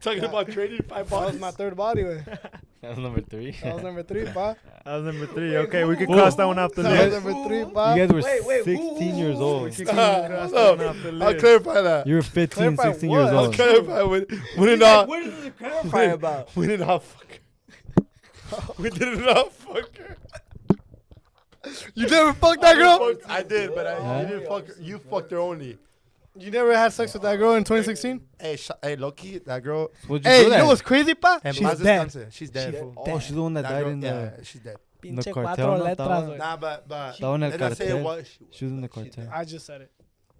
Talking about trading five That was bodies. my third body way. That was number 3. That was number 3, pa. That was number 3. Okay, we could cross that one off the That was list. number 3, You pa. guys were Wait, 16 years We old. could cross that one off the I'll list. clarify that. You were 15, Clarify 16 what? years I'll old. clarify. We did Like, not. what does it clarify about? We did not fuck. We did not fuck her. You never fucked that girl? I did, but Huh? you didn't fuck her. You fucked her only. You never had sex with that girl in 2016? Hey, Loki, that girl. What'd you Hey, do you then? know what's crazy, pa? And She's Paz dead. descanse. She's dead. fool. Oh, she's the one that That died girl, in the. yeah, she's dead. Pinche cartel, cuatro ¿no? letras, Estaba- güey. Nah, but Estaba en el let's not say cartel. what. She was in the cartel. I just said it.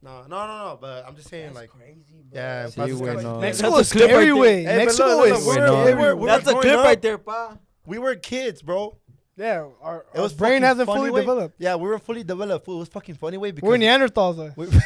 No. But I'm just saying, like, Crazy, bro. yeah. Sí, Paz güey, descanse. no. Mexico That's is a clip scary right way. there. Hey, but Mexico look, is we're- scary. we're- That's a growing clip up. right there, pa. We were kids, bro. Yeah, our It was brain fucking hasn't funny fully way. developed. Yeah, we were fully developed. Fool. It was fucking funny way because We're Neanderthals, though.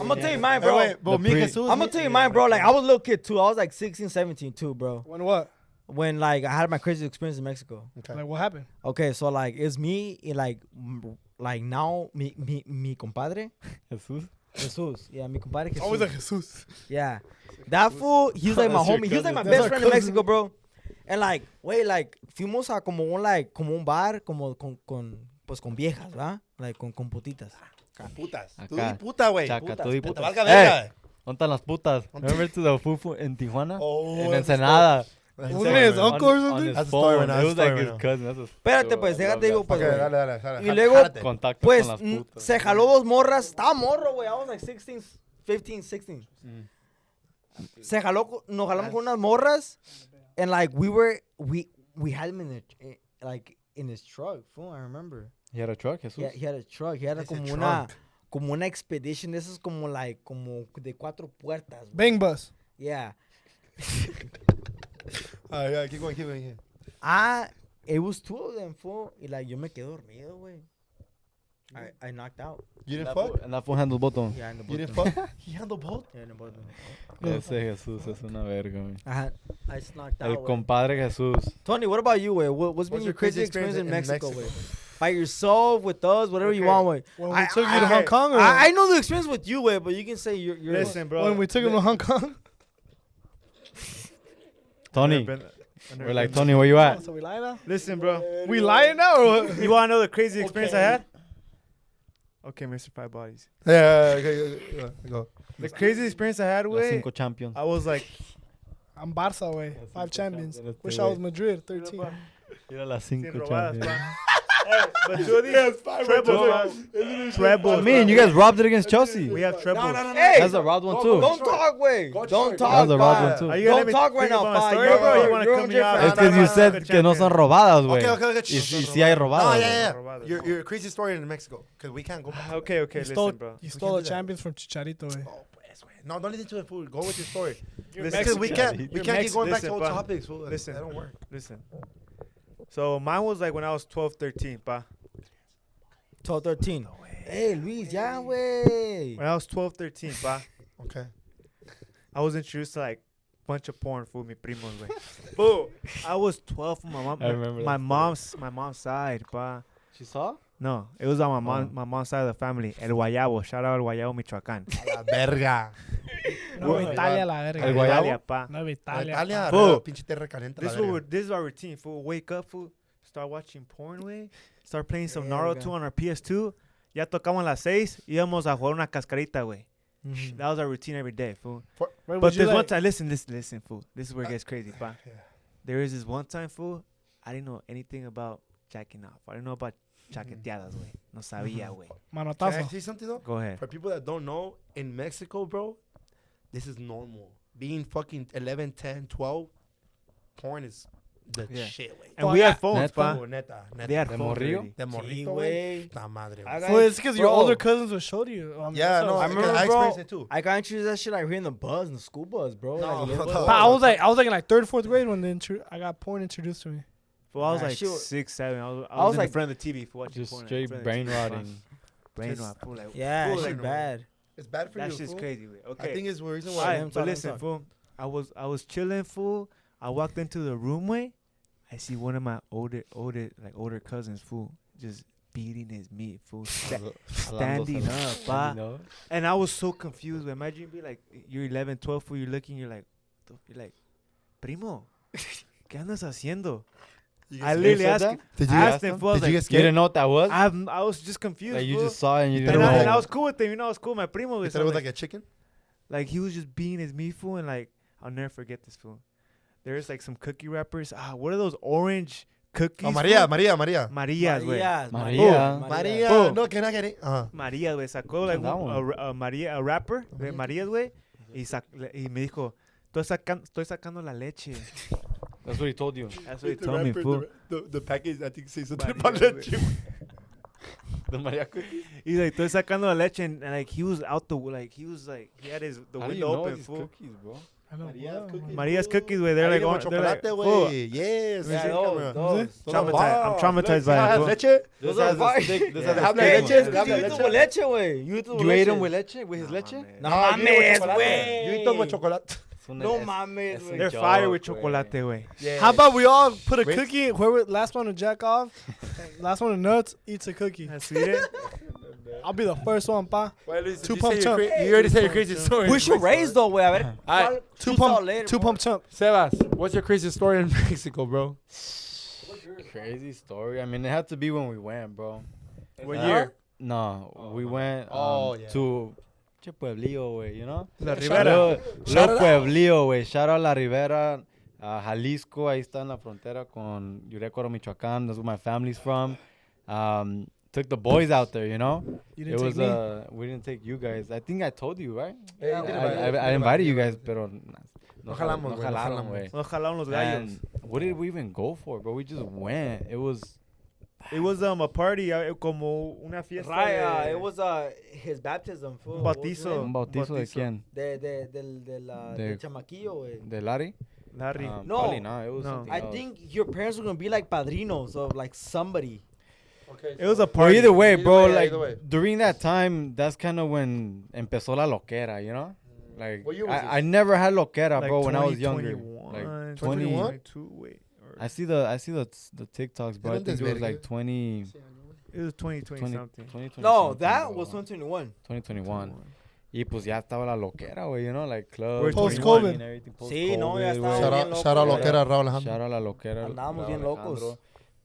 I'm gonna tell you mine, bro. Wait, but The me and pre- Jesus, I'm gonna tell you mine, bro. Like, I was a little kid, too. I was like 16, 17, too, bro. When what? When, like, I had my crazy experience in Mexico. Okay. Like, what happened? Okay, so, like, it's me, and, like now, mi compadre, Jesus. Jesus. Yeah, mi compadre Jesus. Always like Jesus. Yeah. That fool, he's like my That's your homie. He's like my cousin. That's best our friend in cousin. Mexico, bro. And like, wait, like, fuimos a como un bar, como con viejas, ¿verdad? Like, con putitas. Putas. Acá. Tú di puta, güey. Chaca, putas, tú y Que te putas. valga Hey, verga. ¿dónde están las putas? Remember to the fufu in Tijuana? Oh, En that's a Ensenada. story. Wasn't it his On- uncle or on something? his That's a story phone. right now, It was that's a like story his right cousin. That's a Espérate, pues, déjate digo, pues, Ok, güey. dale. Y luego, Jálate. Contacto Pues, con las putas. se jaló dos morras. Estaba morro, güey. I was like 16, 15, 16. Se jaló, nos jalamos con unas morras. And like, we had him in his truck. Fool, I remember. He had a truck, Jesus. He had a truck. He had It's a como una expedition. This is como de 4 puertas. güey. Bang bus. Yeah. Yeah, keep going. It was 2 of them, fool. Y like, yo me quedé dormido, güey. I knocked out. You didn't fuck? And that fool handles botón. Yeah, in the You didn't bottom. fuck? He handled both? Yeah, in the bottom. Ese Jesús es una verga, güey. I just knocked out. El güey. compadre Jesús. Tony, what about you, güey? What's been What's your crazy experience in in Mexico, Mexico? güey? By yourself, with us, whatever you Okay. want, güey. When we took you to Hong Kong, or I know the experience with you, güey, but you can say you're Listen, bro. when we took him to Hong Kong. Tony. I've never We're like, been- Tony, where you at? So we lying now? Listen, bro. We lying now, or what? You want to know the crazy experience I had? Okay, Mr. Five Bodies. Yeah, okay, go. The crazy experience I had, Los way, cinco champions. I was like, I'm Barca, way. Yes, 5 it's champions. champion, it's Wish the I way. was Madrid, 13. Mira las sin cinco robadas, champions. pa. Hey, but two of these trebles, trebles. I mean, you guys robbed it against Chelsea. We have trebles. Hey, That's a robbed one too. don't talk, güey. Go Don't short. talk, That was a robbed pa. one too. Are you gonna let Don't me talk right think now, about my pa. story, You're- bro? You you're- wanna you're cut on me your off? Es friend. que you No, said que no son robadas, güey. Okay. Y sí hay Oh, robadas. yeah, Robadas. yeah. Your crazy story in Mexico. Because we can't go back. Okay, You listen, stole, bro. you stole can't the do that. champions from Chicharito, way. Oh, pues, güey. No, don't listen to it, fool. Go with your story. Listen, Because we can't You're keep going back to Listen, old pa. topics, fool. Listen. That don't work. Listen. So mine was like when I was 12, 13, pa. 12, 13. Hey, Luis, ya, güey. When I was 12, 13, pa. Okay. I was introduced to like bunch of porn, fool, mi primos, güey. Boo. I was 12 from my mom. I remember my that mom's side, pa. She saw? No, it was on Oh. my mom's side of the family. El Guayabo. Shout out El Guayabo, Michoacán. A la verga. Nueva Italia, la verga. El Guayabo? Italia, pa. Nueva Italia. Italia, Fool. pinche tierra caliente. This la verga. this is our routine, fool. Wake up, fool. Start watching porn, way. Start playing some Verga. Naruto on our PS2. Ya tocamos las 6. Íbamos a jugar una cascarita, güey. That was our routine every day, fool. Wait, But would you there's one like- time, listen, fool. This is where it gets crazy, pa. Yeah. There is this one time, fool. I didn't know anything about jacking off. I didn't know about chaqueteadas, güey. No sabía, güey. Can I Manotazo. say something though? Go ahead. For people that don't know, in Mexico, bro, this is normal. Being fucking 11, 10, 12, porn is the Yeah. shit, güey. And we had phones, Neta. pa. Oh, neta, They neta. had De phones morrillo? already. De Sí, morrito, güey. güey. Ta madre, I güey. got- Well, it's because your Bro. older cousins will show you. Yeah, no, I I remember, I bro. experienced it too. I got introduced to that shit like here in the bus, in the school bus, bro. No, Like, little no. bus. But I was like in like 3rd, 4th grade when I got porn introduced to me. Fool, I was Nah, like she was- 6, 7. I was was in like- front of the TV for watching Just porn. straight brain rotting. Brain Just- rot, fool. Like, Yeah, fool, shit like, bad. It's bad for that you, shit's fool. crazy, güey. Okay. I think it's the reason All why. right, I'm but sorry, listen, I'm fool. I was chilling, fool. I walked into the room, way. I see one of my older cousins, fool, just beating his meat, fool, standing up, pa. And I was so confused. Güey. Imagine you be like, you're 11, 12, fool. You're looking, you're like, primo, ¿qué andas haciendo? I literally said asked, Did I you asked him, fool. I was Did you like, get You didn't scared? know what that was? I was just confused. Like you fool. just saw it and you And didn't I- know. And I was cool with him. You know, I was cool with my primo. You güey. thought So it was like, like a chicken? like he was just beating his meat, fool. And like, I'll never forget this, fool. There's like some cookie wrappers. What are those orange cookies? Oh, Maria, fool? Maria. Marías, güey. María. Maria. Oh. No, can I get it? Marías, güey. Sacó like that one? a wrapper de Marías, güey. Y me dijo, estoy sacando la leche. That's what he told you. That's what he told me, fool. The package, I think, says something Maria, about güey. leche. The Maria cookies? He's like, estoy sacando la leche. And like, he was out he had the How do you window know open, these fool. cookies, bro? I know. Maria's wow. cookies. Maria's cookies, güey. They're like, Ahí they're like, chocolate, fool. güey. Yes. Yeah, sí, those, cabrón. those. I'm traumatized by it, Has fool. leche? This Those has are a fire. stick. This Yeah. has a Have stick. leche, on it. have You eat leche. with leche, güey. You eat with You ate them leche. with leche? With his No, leche? mames. No Ah, yo mames, chocolate. güey. Yo tomo chocolate. No mames, es un güey. They're joke, fire with güey. chocolate, güey. Yeah. How about we all put a Wait. cookie? Whoever last one to jack off, last one to nuts eats a cookie. That's it. I'll be the first one, pa. Well, Luis, Two you pump say chump. You already said your crazy story. We should raise though, güey. A ver. Alright. Two Choose out pump, later, two bro. pump chump. Sebas, what's your crazy story in Mexico, bro? Crazy story. I mean, it had to be when we went, bro. What year? No, we went Oh, yeah. to Che Pueblillo, güey, you know? La Shout Ribera. out. Lo Pueblillo, güey. Shout out La Ribera, Jalisco. Ahí está en la frontera con Yurecoro, Michoacán. That's where my family's from. Took the boys out there, you know? You It didn't was, take me. we didn't take you guys. I think I told you, right? Yeah, you did I invited you guys, pero No jalamos, güey, no jalaron, jalamos. güey. Nos jalaron los gallos. And what did we even go for, bro? We just went. It was It was a party, como una fiesta. Right, de- it was his baptism, fool. Un bautizo. un bautizo de bautizo. quién? Del De- chamaquillo, güey. De Larry? Larry. No. Probably not. It was No. something I else. think your parents were gonna be like padrinos of like somebody. Okay. It was a Or party. either way, Either bro. way, yeah, Like either way. during that time, that's kind of when empezó la loquera, you know. Like What year was I never had loquera, Like bro, when I was younger. 2021, Like 2022, wait. Or I see the TikToks, bro. I Eran think it was like desvergue. 20, it was 2020 20, something. 2020 No, something, that bro. was 2021. 2021. Y pues ya estaba la loquera, güey, you know, like clubs. We're Post-COVID. and everything, Sí, no, ya post-COVID, estaba güey. Shout bien out, loco, shout out güey. lo que era Raúl Alejandro. Shout out la loquera. Andábamos Raúl bien Alejandro. locos.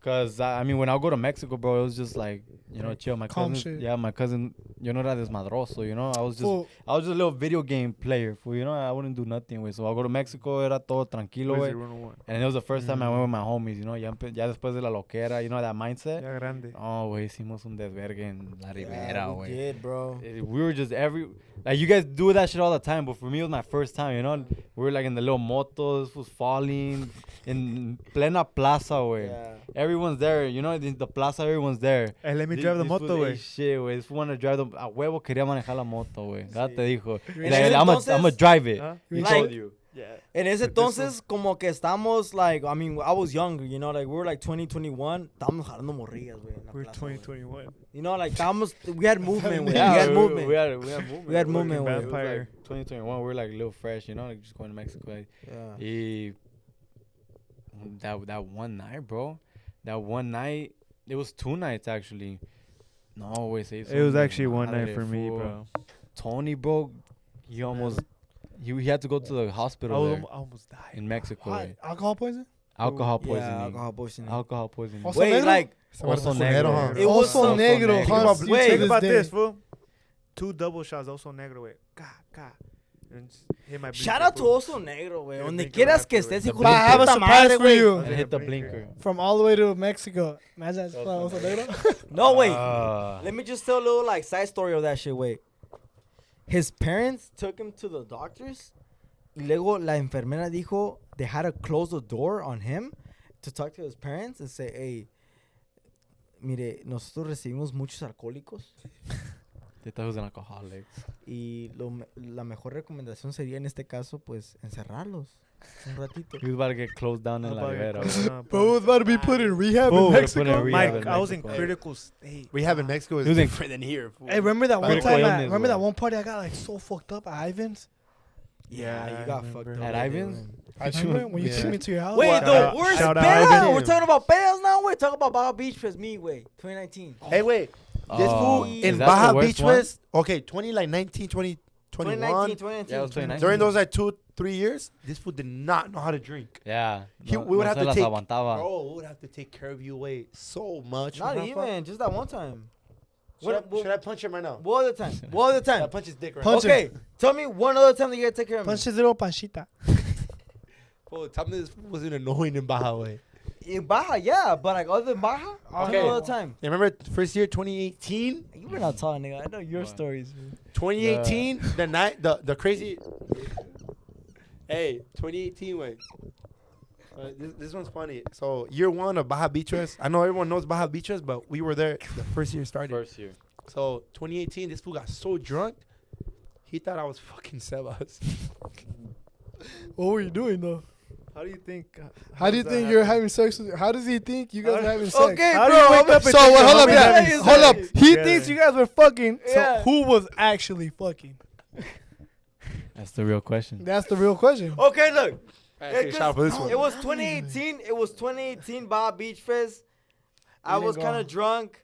Cause I mean, when I go to Mexico, bro, it was just like, you know, chill. My Calm cousin, shit. yeah, my cousin, you know, era desmadroso, you know. I was just Fool, a little video game player, fool, you know. I wouldn't do nothing, güey. So I go to Mexico, era todo tranquilo, güey. 101. And it was the first time I went with my homies, you know. Ya después de la loquera, you know, that mindset. Ya grande. Oh, güey, hicimos un desvergue en la Ribera, Yeah, we güey. did, bro. We were just like you guys do that shit all the time, but for me it was my first time, you know. We were like in the little motos, was falling in plena plaza, way. Yeah. Everyone's there, you know. In the plaza, everyone's there. Hey, let me drive the moto, way. güey. Shit, güey. This wanna drive the a huevo quería manejar la moto, güey. Ya te dijo. En Like, ese I'm entonces- gonna drive it. Huh? He Like- told you. Yeah. En ese But this entonces, como que estamos, like, I mean, I was younger, you know, like, we were like 2021. Estábamos jalando morrillas, güey. en la We're plaza, güey. 2021. You know, like, estábamos, we had movement, güey. Yeah, we had movement. We had movement. We had güey. movement, It was güey. like Vampire. 2021. We were like a little fresh, you know, like just going to Mexico. Like, Yeah. Y that one night, bro. That one night, it was 2 nights actually. No, wait, say It was actually one night for me, bro. Tony, bro, he he had to go to the I hospital there almost died. in Mexico. what? eh. Alcohol poison? Alcohol Yeah, poisoning. alcohol poisoning. Alcohol poisoning. Also Wait, negro? like, Also Negro, negro. huh? It was Also some- negro. negro. huh? Wait, To Think this about day. this, fool. 2 double shots, also negro, güey. Ka. And just hit my shout blinker, out to fool. Oso Negro, güey. Yeah, Donde blinker quieras after, que güey. estés, The hijo But I de have a puta surprise madre, for güey. you. Hit the Blinker. blinker. From all the way to Mexico. Imagine that's also negro. No, wait. Ah. Let me just tell a little, like, side story of that shit, wait. His parents took him to the doctors. Y luego la enfermera dijo they had to close the door on him to talk to his parents and say, hey, mire, nosotros recibimos muchos alcohólicos They thought he was an alcoholic. y la mejor recomendación sería en este caso, pues, encerrarlos un ratito. He was about to get closed down in La Ribera. güey. Bro was about to be put in rehab Fool, in they put Mexico. in rehab Mike, in I was in Mexico. critical state. Rehab in Mexico is He was in- different than here. fool. Hey, remember that one Critical time? illness, Remember that güey. one party I got like so fucked up at Ivan's? Yeah, you I got remember. fucked up. At that day, Ivan's? man. Remember when you Yeah. took me to your house? Wait, Shout the out- worst shout out beta. Ivan. We're talking about betas now. We're talking about Baja Beach Fest. Me, wait, 2019. Hey, wait. This Oh, fool is in that Baja the worst Beach one? Fest. Okay, 2019, 2021. 2019. Yeah, it was 2019. During those like 2-3 years, this fool did not know how to drink. Yeah. We would have se to las take. aguantaba. Bro, we would have to take care of you way so much. Not Rafa. even, just that one time. Should I punch him right now? What other time? What other I time? punch his dick right Punch Okay, tell me one other time that you gotta take care of me. Punch his little panchita. now. Oh, tell me this fool wasn't annoying in Baja way. In Baja, yeah, but like other than Baja, Okay. all the time. You remember first year 2018? You were not talking, nigga. I know your What? stories. Man. 2018, the night, the crazy. Hey, 2018, wait. This one's funny. So year 1 of Baja Beach Fest. I know everyone knows Baja Beach Fest, but we were there the first year started. First year. So 2018, this fool got so drunk, he thought I was fucking Sebas. What were you doing though? How do you think? How do you think you're having sex with? How does he think you guys were having sex? Okay, How do bro. you wake up and So think wait, hold your up, homie's yeah, having hold up. sex? He Yeah. thinks you guys were fucking. Yeah. So who was actually fucking? That's the real question. That's the real question. Okay, look. Hey, shout out for this one. It was 2018. It was 2018 Baja Beach Fest. I didn't was go. kind of drunk.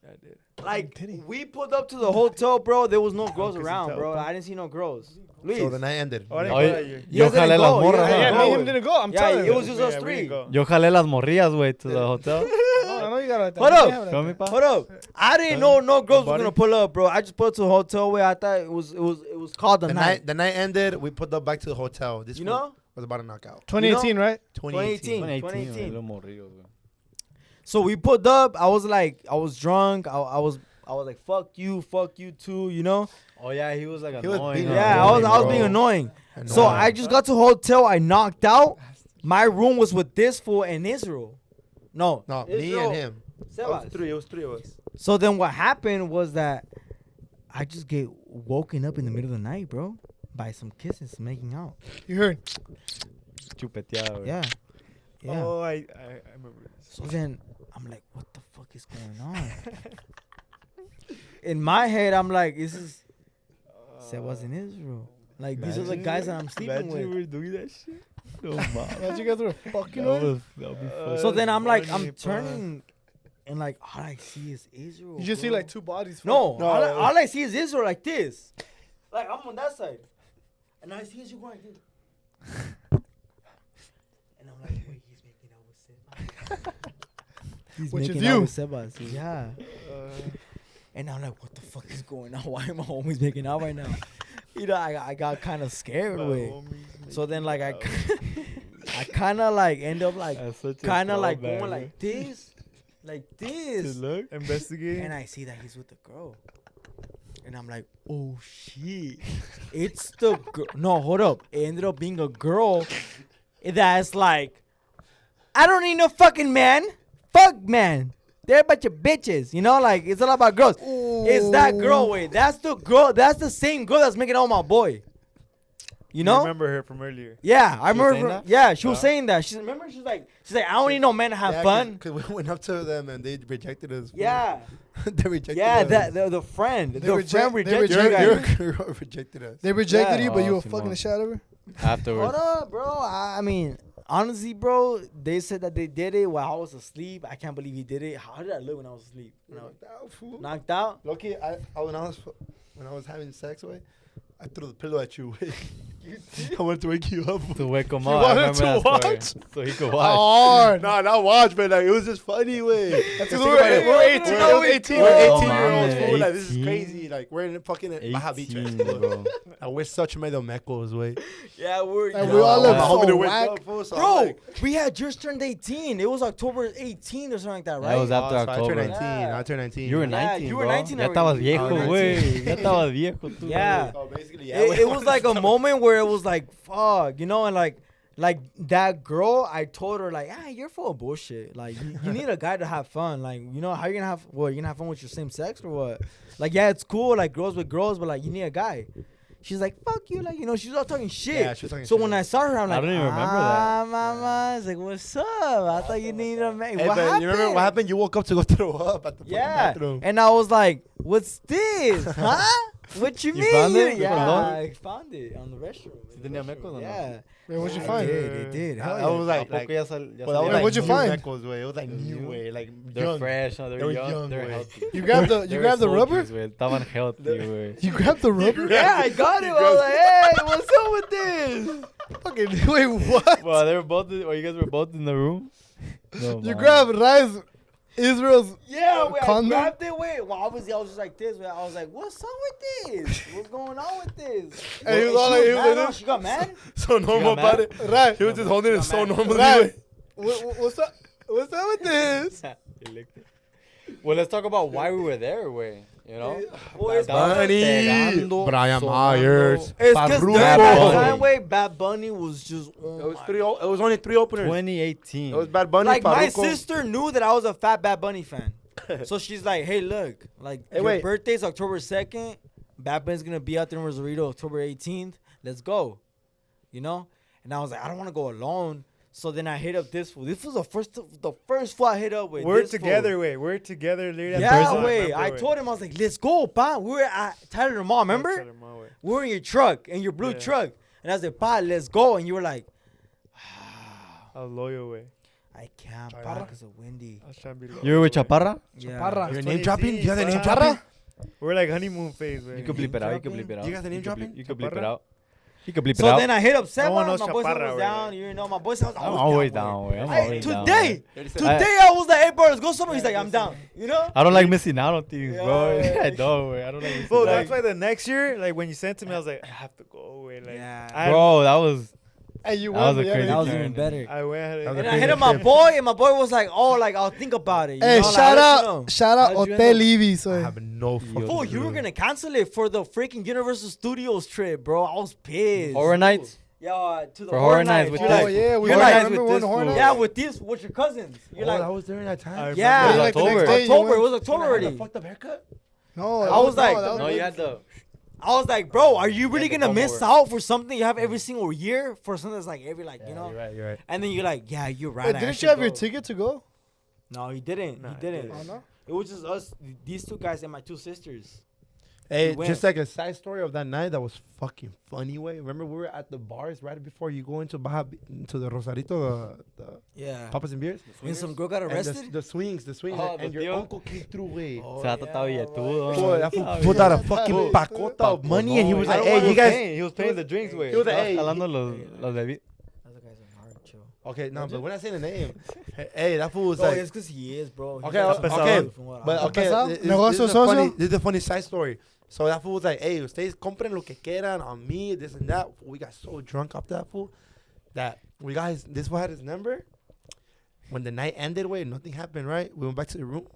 I did. Like, Did he? we pulled up to the hotel, bro. There was no girls 'cause he around, felt bro. bad. I didn't see no girls. Luis. So the night ended. Oh, I didn't Oh, go yeah. that year. You Yo guys didn't jalé las go. morras, You guys huh? Yeah, didn't me go. and him didn't go. I'm Yeah, telling it you. was just Yeah, us we three. didn't go. Yo jalé las morrillas, güey, to the hotel. I know you got it. Hold up. Feel me, pa? Hold up. I didn't know no girls were buddy? gonna pull up, bro. I just put up to the hotel where I thought it was called the night. The night ended. We put them back to the hotel. This You fool know? was about to knock out. 2018, right? 2018. 2018. Little morrillos, güey. So we pulled up. I was drunk. I was like, fuck you too, you know? Oh yeah, he was like He was annoying. being huh? Yeah, I was being annoying. So I just got to hotel. I knocked out. My room was with this fool and Israel. No, No, me Israel. and him. Sebas. It was three of us. So then what happened was that I just get woken up in the middle of the night, bro, by some kisses making out. You heard. Chupeteado, güey. Yeah. Yeah. Oh, I remember this. So then I'm like, what the fuck is going on? In my head, I'm like, this is Sebas in Israel. Like, these are the guys that I'm sleeping with. were doing that shit. No, man. That you guys were fucking That with. would be fun. So then I'm like, funny, I'm turning, and like, all I see is Israel. You just see bro. like two bodies. No, No. all I see is Israel like this. Like, I'm on that side. And I see Israel going like this. And I'm like, wait, he's making out with Sebas. He's Which is making out you. with Sebas. Yeah. And I'm like, what the fuck is going on? Why are my homies making out right now? You know, I got kind of scared with. So then, like, I kind of like end up like That's such a kind of like throwback, going man. like this, Look. Investigating. and I see that he's with the girl, and I'm like, oh shit, it's the girl. No, hold up, it ended up being a girl that's like, I don't need no fucking man, fuck man. They're a bunch of bitches, you know, like it's all about girls. It's that girl, wait, that's the girl, that's the same girl that's making out with my boy. You know? remember her from earlier. Yeah, I She was remember. saying that? Yeah, she was saying that. She remember. She's like, I don't need no man to have fun. Because we went up to them and they rejected us. Yeah, They rejected yeah. us. That the friend, the reject- friend they rejected you reject- guys. Your girl rejected us. They rejected Yeah. you, but you Oh, were Simone. fucking the shit out of her. Afterwards. Hold up, bro. I mean, honestly, bro, they said that they did it while I was asleep. I can't believe he did it. How did I look when I was asleep? Knocked out. Loki, when I was having sex, way, I threw the pillow at you. Way. I wanted to wake you up. To wake him You up. I wanted remember to that story. So he could watch. Hard. Nah, not watch, but like it was just funny, way. That's Just because think we're about it. 18. We're We're 18. We're Oh, 18-year-olds, man, fool. Like, this is 18. crazy. Like, we're in the fucking Baja Beach. 18, Right? bro. And we're such medio mecos, way. Yeah, we're. And yeah. we all look My so homie done wake whack. up, fool, so I'm Bro, like, we had just turned 18. It was October 18th or something like that, right? That was after so I turned October. 19. Yeah. I turned 19. You were Yeah, 19, you were bro. 19 Ya estabas already. viejo, I was güey. 19. Ya estabas viejo, tú. Yeah. So basically, It was like a moment where it was like, fuck, you know, and like that girl, I told her like, you're full of bullshit. Like, you need a guy to have fun. Like, you know, how you gonna have? What, you gonna have fun with your same sex or what? Like, yeah, it's cool, like girls with girls, but like, you need a guy. She's like, fuck you, like, you know, she's all talking shit. Yeah, she was talking so shit. when I saw her, I'm I like, don't even remember that. mama. I was like, what's up? I thought you needed a man. Hey, What but happened? you remember what happened? You woke up to go throw up at the fucking Yeah, bathroom. and I was like, "What's this, huh? What you You mean?" found it? Yeah, Condón? I found it on the restroom. ¿Sí tenía mecos o no? Yeah, Wait, what'd you They find? did, they did. Hell I yeah. was ¿A like, poco ya sal- ya well, that was salía? like what'd you new find? Mecos, way. It was like new New? way, like They're young. fresh, no, They they're were young, young, they're güey. healthy. You grabbed the They you were grabbed the rubber? soldiers, güey. Estaban healthy, güey. You grabbed the rubber? Yeah, I got it. I was like, "Hey, what's up with this?" Fucking wait, what? Well, they were both. Or you guys were both in the room. No, You man. grabbed Rise Israel's Yeah, wait, I condom? grabbed it. Wait, well, obviously I was just like this. Wait, I was like, "What's up with this? What's going on with this?" And he was all she like- he was mad, like huh? this. She got mad. So normal got about mad? it. Right. He was just holding it so mad. normally. Right. way. What's up? What's up with this? He licked it. Well, let's talk about why we were there, güey. You know? Well, it's Bunny. Pegando, Brian sonando. Myers. It's because Farruko. during that Bad time, Bunny. wait, Bad Bunny was just. Oh It was my. it was only 3 openers. 2018. It was Bad Bunny, Like my Farruko. sister knew that I was a fat Bad Bunny fan, so she's like, "Hey, look, like Hey, your wait. birthday's October 2nd. Bad Bunny's gonna be out there in Rosarito October 18th. Let's go." You know, and I was like, I don't want to go alone. So then I hit up this fool. This was the first fool I hit up with. We're this fool. together, wait. We're together, literally. at Yeah, the wait. remember, I told him I was like, "Let's go, pa." We were at Tyler Mall, remember? Tell her, Ma, wait. We were in your truck, in your blue Yeah. truck, and I was like, "Pa, let's go." And you were like, I was loyal, way. "I can't, Chaparra? pa, because of Wendy." I was trying to be You were with loyal, Chaparra? Yeah. Chaparra. Your name dropping? Do you have the name Chaparra? dropping? We're like honeymoon phase, way. You could bleep it out. You could bleep it out. You got the name You could bleep- dropping? You could bleep it Chaparra? out. You could bleep it So out. then I hit up Seba. No one My knows boy Chaparra, was right? down. You know, my boy was I'm always down, way. güey. I'm Hey, always down. today, güey. today I was like, "Hey, bro, let's go somewhere." He's like, "I'm down." You know? I don't like missing out on things, bro. Yeah. I don't, güey. I don't like missing Bro, out. that's why the next year, like when you sent to me, I was like, I have to go, way. Like, Yeah. I, Bro, that was. Hey, you That was won. a Yeah, crazy That was you turn. even better. I went. That was And a I hit crazy up my trip. boy, and my boy was like, "Oh, like I'll think about it." You Hey, know, like, shout I'll let you know. out Hotel How'd you end up? Libby. I So have no fucking Fool, you were clue. gonna cancel it for the freaking Universal Studios trip, bro. I was pissed. Horror Nights? Yeah, to the For Horror Horror Nights Nights. with You're this- oh like, yeah, we you're were like- remember with one this horror fool. night? yeah, with your cousins. You're Oh, like, that was during that time. I yeah, remember. Like the next day you October. went- It was October When I had already. the fucked up haircut? No, I was like- No, you had the. I was like, bro, are you really to gonna come miss over. out for something you have every single year for something that's like every you know? You're right. And then you're like, yeah, you're right. Wait, I didn't should you have your go. ticket to go? No, he didn't. Nah, he he didn't. didn't. Oh, no? It was just us, these two guys and my two sisters. Hey, We went. just like a side story of that night that was fucking funny. Way, remember we were at the bars right before you go into into the Rosarito, the Yeah. Papas and Beers. And some girl got And arrested. the swings, Oh, and the your tío. uncle came through, way. Oh, Se ha tratado billetudo. Boy, that fool Ah, put out a yeah. fucking Fool. pacota of money, and he was I like, don't want "Hey, you him guys." paying. He was paying the drinks, güey. He was like, Estaba "Hey." jalando los bebidas. Those guys are hard, chill. Okay, no, but we're not saying the name. Hey, that fool was Bro, like, it's because he is, bro. He's Okay, like some okay, dude from what but I- okay, Empezado? this Negocio is a funny, socio? this is a funny side story. So that fool was like, "Hey, ustedes compren lo que quieran on me, this and that." We got so drunk off that fool that we got this fool had his number. When the night ended, wait, nothing happened, right? We went back to the room,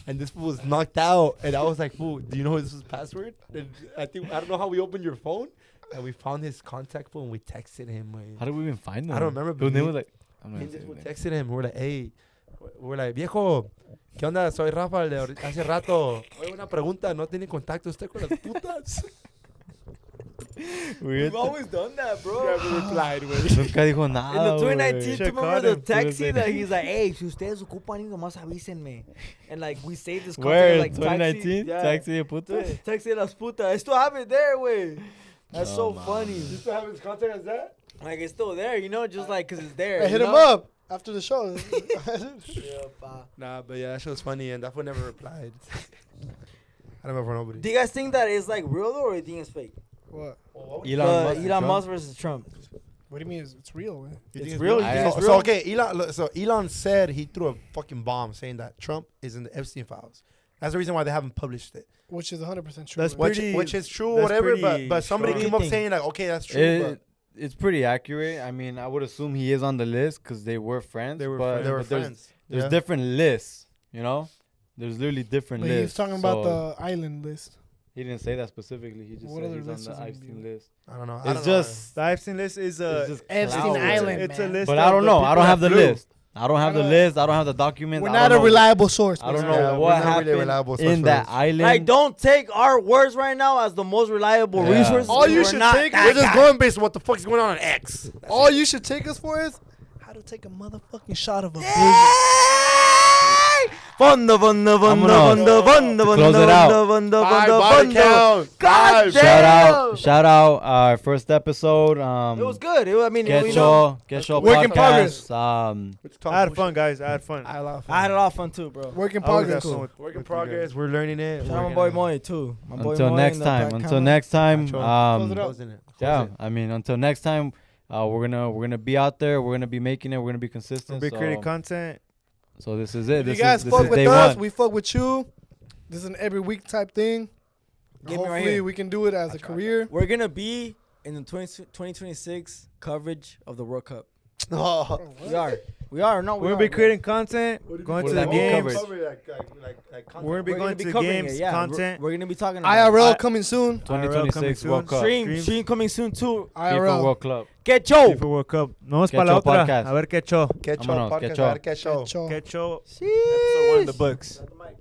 and this fool was knocked out. And I was like, "Fool, do you know this was password?" And I don't know how we opened your phone, and we found his contact phone. And we texted him. Wait. How did we even find them? I don't remember, His but name we- was like. I'm not Me gonna and say we his name. texted him. We're like, hey, we're like, viejo, ¿qué onda? Soy Rafa, el de hace rato. Oye, una pregunta, ¿no tiene contacto usted con las putas? We've always done that, bro. Never replied, güey. Nunca dijo In nada, the 2019, güey. do you remember the Should've caught him. taxi that he's like, hey, si ustedes ocupan algo más, avísenme. And like, we saved this contact Where? like 2019? yeah. Taxi de putas? Taxi de las putas. I still have it there, way. That's No, so man. funny. You still have his contact as that? Like, it's still there, you know, just like, because it's there. Hey, you hit him know? up after the show. Yeah, pa. Nah, but yeah, that shit was funny, and that fool never replied. I don't know for nobody. Do you guys think that is like real though, or do you think it's fake? What? Elon Musk versus Trump. What do you mean? It's real, man? You think It's real? You I- think it's So, real? so okay, Elon said he threw a fucking bomb saying that Trump is in the Epstein files. That's the reason why they haven't published it. Which is 100% true. That's man. pretty- Which is true, that's whatever. pretty But somebody strong. came up What do you saying like, okay, that's true. It's pretty accurate. I mean, I would assume he is on the list because they were friends. They were but, friends. They were but there's- friends. There's Yeah. different lists, you know? There's literally different But lists. he's talking about so the island list. He didn't say that specifically. He just What said other he's on list the is he Epstein gonna be list. I don't know. It's just, The Epstein list is it's just Epstein clout. Island. It's man. a list. But of I don't the know. people I don't that have the flew. list. I don't have the I don't- list. I don't have the documents. We're I not don't a know. reliable source. I don't man. know Yeah, we're what not really happened reliable in that sources. island. Like, don't take our words right now as the most reliable Yeah. resources. All you We're should not take- that We're just guy. going based on what the fuck's going on X. All you should take us for is how to take a motherfucking shot of a billion. Fondo, fondo, fondo, fondo, fondo, To close fondo, it out. fondo, fondo, Five fondo, body fondo. count. God Five. damn. Shout out our first episode. It was good. I mean, Get you know, Show Work in Podcast. I had fun, guys. I had fun. I love I had a lot of fun too, bro. Work in I always have progress. fun with- Work in with you guys. progress. We're learning it. Shout out my boy Moy too. My boy Until Moy next in the time. back Until camera. next time. Close it up. Closing it. Yeah. I mean, until next time. We're gonna be out there. We're gonna be making it. We're gonna be We'll consistent. be creating content. So this is it. If This you guys is, this fuck is with day us, one. we fuck with you. This is an every week type thing. Get me right Hopefully, here. we can do it as a career. We're gonna be in the 2026 coverage of the World Cup. Oh. We are. We are. No, we We'll are, be bro. creating content, going What to does the that mean, games. coverage? We're gonna be We're going gonna to the covering games, it, yeah. content. We're gonna be talking about IRL coming soon. 2026 World Cup. Stream coming soon too. FIFA IRL. World Club. Get Joe. FIFA World Cup. Nos vemos Que para la show otra. podcast. A ver qué show. Catch Vámonos, show. que Podcast. show. A ver qué show. Show. Qué show. Episode 1 in the books. Shut the mic.